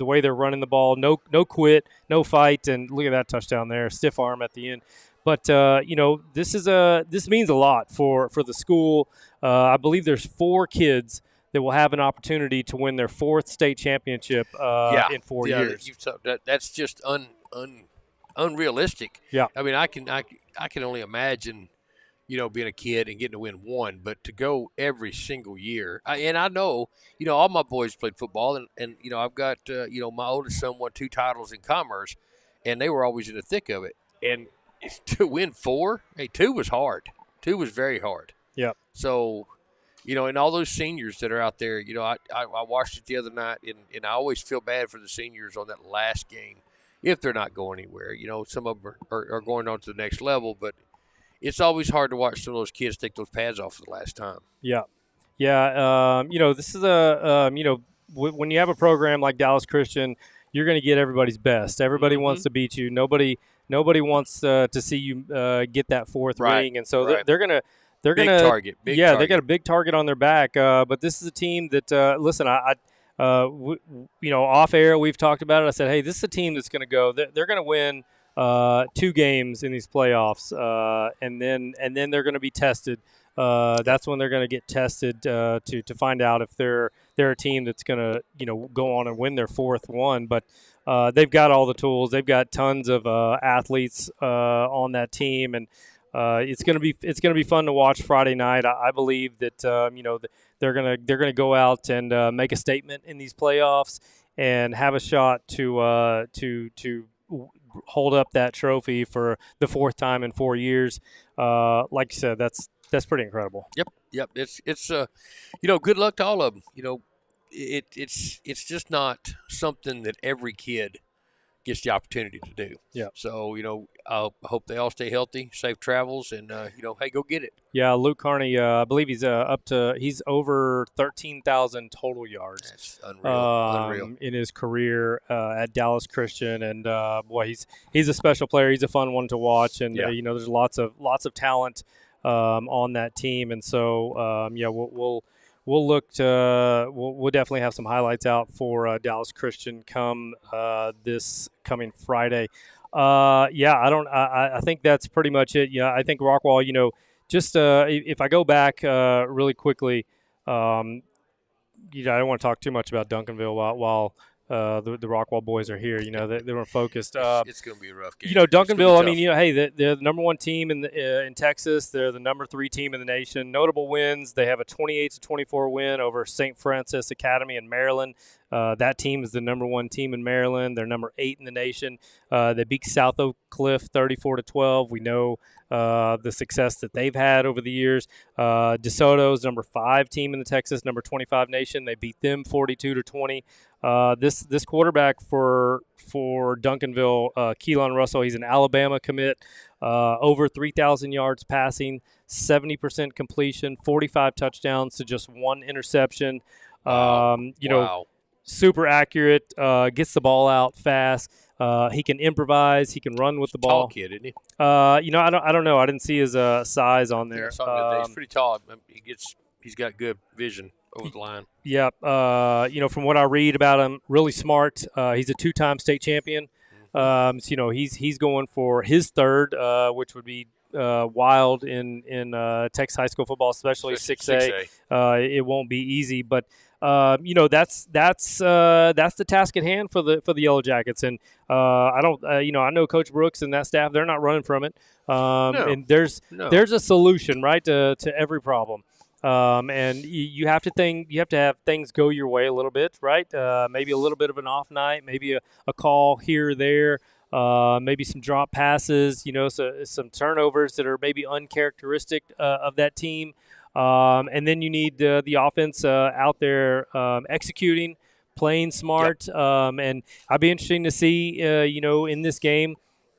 [SPEAKER 2] way they're running the ball, no quit, no fight, and look at that touchdown there, stiff arm at the end. But this means a lot for the school. I believe there's 4 kids that will have an opportunity to win their 4th state championship in 4 years.
[SPEAKER 3] That's just unrealistic.
[SPEAKER 2] Yeah.
[SPEAKER 3] I mean, I can only imagine, being a kid and getting to win 1, but to go every single year. And I know, all my boys played football, and I've got, my oldest son won 2 titles in commerce, and they were always in the thick of it. And to win 4, 2 was hard. 2 was very hard.
[SPEAKER 2] Yeah.
[SPEAKER 3] So, and all those seniors that are out there, I watched it the other night, and I always feel bad for the seniors on that last game if they're not going anywhere. Some of them are going on to the next level, but it's always hard to watch some of those kids take those pads off for the last time.
[SPEAKER 2] Yeah. Yeah. This is when you have a program like Dallas Christian, you're going to get everybody's best. Everybody wants to beat you. Nobody wants to see you get that 4th ring, and so they're gonna
[SPEAKER 3] big target.
[SPEAKER 2] They got a big target on their back. But this is a team that listen, off air we've talked about it. I said, hey, this is a team that's going to go. They're going to win 2 games in these playoffs, and then they're going to be tested. That's when they're going to get tested to find out if they're a team that's going to go on and win their 4th one. But they've got all the tools. They've got tons of athletes on that team, and it's going to be fun to watch Friday night. I believe that they're going to go out and make a statement in these playoffs and have a shot to hold up that trophy for the 4th time in 4 years. Like you said, that's pretty incredible.
[SPEAKER 3] Yep. It's good luck to all of them. It's just not something that every kid gets the opportunity to do.
[SPEAKER 2] Yeah.
[SPEAKER 3] So, I hope they all stay healthy, safe travels, and, hey, go get it.
[SPEAKER 2] Yeah, Luke Carney, I believe he's he's over 13,000 total yards.
[SPEAKER 3] That's unreal.
[SPEAKER 2] In his career at Dallas Christian, and boy, he's a special player. He's a fun one to watch, and there's lots of talent on that team, and so we'll look to we'll definitely have some highlights out for Dallas Christian come this coming Friday. I think that's pretty much it. Yeah, I think Rockwall, just if I go back really quickly, I don't want to talk too much about Duncanville while the Rockwall boys are here. They were focused.
[SPEAKER 3] It's going to be a rough game.
[SPEAKER 2] Duncanville, I mean, hey, they're the number 1 team in Texas. They're the number 3 team in the nation. Notable wins. They have a 28-24 win over St. Francis Academy in Maryland. That team is the number 1 team in Maryland. They're number 8 in the nation. They beat South Oak Cliff 34-12. We know the success that they've had over the years. DeSoto's number 5 team in the Texas, number 25 nation. They beat them 42-20. This quarterback for Duncanville, Keelan Russell, he's an Alabama commit. Over 3,000 yards passing, 70% completion, 45 touchdowns to just 1 interception. Super accurate, gets the ball out fast. He can improvise. He can run with the ball.
[SPEAKER 3] Tall kid, isn't he?
[SPEAKER 2] I don't know. I didn't see his size on there.
[SPEAKER 3] He's pretty tall. He's got good vision over the line.
[SPEAKER 2] Yeah. From what I read about him, really smart. He's a 2-time state champion. He's going for his 3rd, which would be wild in Texas high school football, especially 6A. It won't be easy, but that's the task at hand for the Yellow Jackets. And I know Coach Brooks and that staff, they're not running from it. And there's a solution, right, to every problem. And you have to have things go your way a little bit, right? Maybe a little bit of an off night, maybe a call here or there, maybe some drop passes, some turnovers that are maybe uncharacteristic of that team. And then you need the offense out there executing, playing smart. Yep. And I'd be interesting to see, in this game,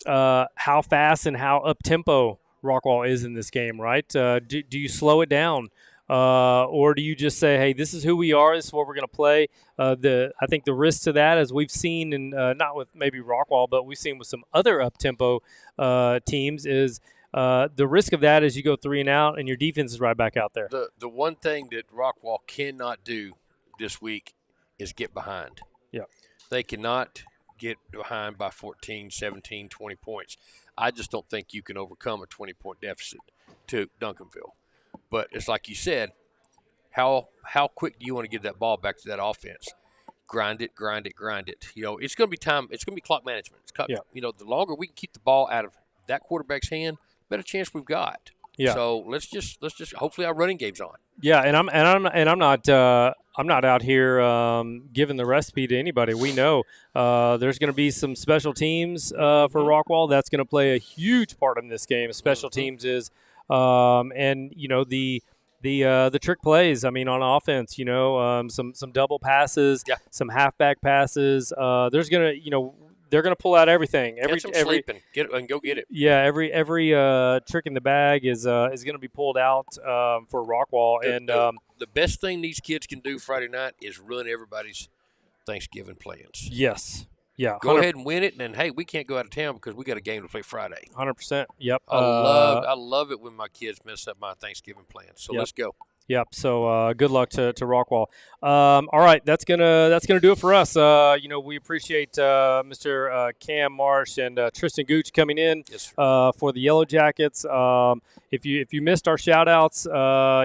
[SPEAKER 2] how fast and how up-tempo Rockwall is in this game, right? Do you slow it down? Or do you just say, hey, this is who we are, this is what we're going to play? I think the risk to that, as we've seen, in not with maybe Rockwall, but we've seen with some other up-tempo teams, is the risk of that is you go 3 and out and your defense is right back out there.
[SPEAKER 3] The one thing that Rockwall cannot do this week is get behind.
[SPEAKER 2] Yeah.
[SPEAKER 3] They cannot get behind by 14, 17, 20 points. I just don't think you can overcome a 20-point deficit to Duncanville. But it's like you said, how quick do you want to give that ball back to that offense? Grind it. It's going to be time. It's going to be clock management. The longer we can keep the ball out of that quarterback's hand, better chance we've got.
[SPEAKER 2] Yeah.
[SPEAKER 3] So let's just hopefully our running game's on.
[SPEAKER 2] Yeah, and I'm not out here giving the recipe to anybody. We know there's going to be some special teams for Rockwall. That's going to play a huge part in this game. Special teams is. The trick plays. I mean, on offense, some double passes, some halfback passes. They're gonna pull out everything.
[SPEAKER 3] Sleeping. Get it and go get it.
[SPEAKER 2] Yeah, every trick in the bag is gonna be pulled out for Rockwall.
[SPEAKER 3] The best thing these kids can do Friday night is ruin everybody's Thanksgiving plans.
[SPEAKER 2] Yes. Yeah,
[SPEAKER 3] go ahead and win it, and then, hey, we can't go out of town because we got a game to play Friday.
[SPEAKER 2] 100%. Yep.
[SPEAKER 3] I love it when my kids mess up my Thanksgiving plans. So let's go.
[SPEAKER 2] Yep. So good luck to Rockwall. All right, that's gonna do it for us. We appreciate Mr. Cam Marsh and Tristan Gooch coming in for the Yellow Jackets. If you missed our shout outs, go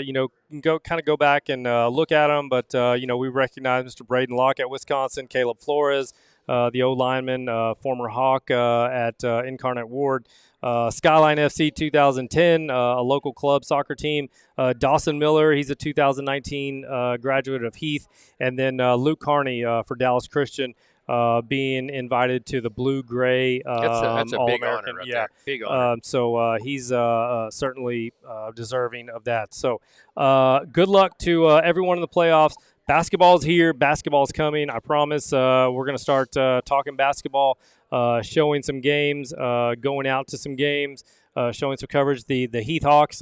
[SPEAKER 2] back and look at them. But we recognize Mr. Braden Locke at Wisconsin, Caleb Flores. The O-lineman, former Hawk at Incarnate Ward. Skyline FC 2010, a local club soccer team. Dawson Miller, he's a 2019 graduate of Heath. And then Luke Carney for Dallas Christian, being invited to the blue-gray
[SPEAKER 3] that's a big
[SPEAKER 2] All-American.
[SPEAKER 3] honor right there. Big honor.
[SPEAKER 2] So he's certainly deserving of that. So good luck to everyone in the playoffs. Basketball's here. Basketball's coming. I promise. We're going to start talking basketball, showing some games, going out to some games, showing some coverage. The Heath Hawks,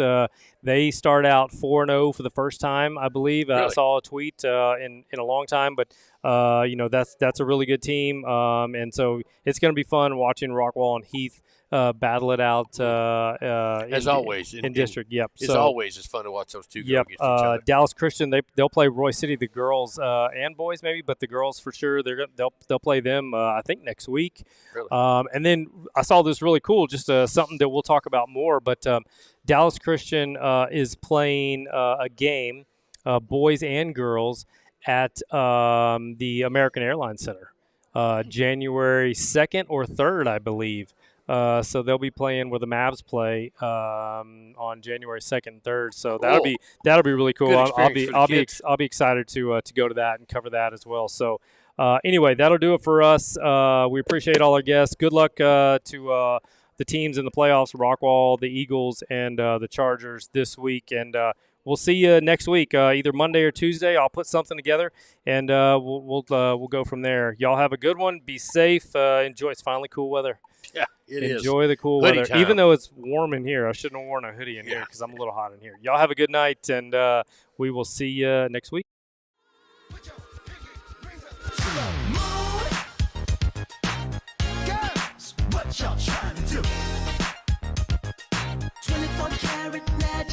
[SPEAKER 2] they start out 4-0 for the first time, I believe.
[SPEAKER 3] Really?
[SPEAKER 2] I saw a tweet in a long time, but that's a really good team, and so it's going to be fun watching Rockwall and Heath battle it out
[SPEAKER 3] as always
[SPEAKER 2] in district. Yep.
[SPEAKER 3] It's always fun to watch those two go against each other.
[SPEAKER 2] Dallas Christian, they'll play Roy City, the girls and boys maybe, but the girls for sure they'll play them I think next week.
[SPEAKER 3] Really?
[SPEAKER 2] And then I saw this really cool, just something that we'll talk about more. But Dallas Christian is playing a game, boys and girls, at the American Airlines Center, January 2nd or 3rd, I believe. So they'll be playing where the Mavs play on January 2nd and 3rd. So that'll be really cool. I'll be excited to go to that and cover that as well. So anyway, that'll do it for us. We appreciate all our guests. Good luck to the teams in the playoffs: Rockwall, the Eagles, and the Chargers this week. And we'll see you next week, either Monday or Tuesday. I'll put something together, and we'll go from there. Y'all have a good one. Be safe. Enjoy. It's finally cool weather.
[SPEAKER 3] Yeah, it is.
[SPEAKER 2] Enjoy the cool
[SPEAKER 3] Hoodie
[SPEAKER 2] weather,
[SPEAKER 3] time.
[SPEAKER 2] even though it's warm in here. I shouldn't have worn a hoodie in here because I'm a little hot in here. Y'all have a good night, and we will see you next week.
[SPEAKER 7] Girls, what y'all trying to do? 24 karat lead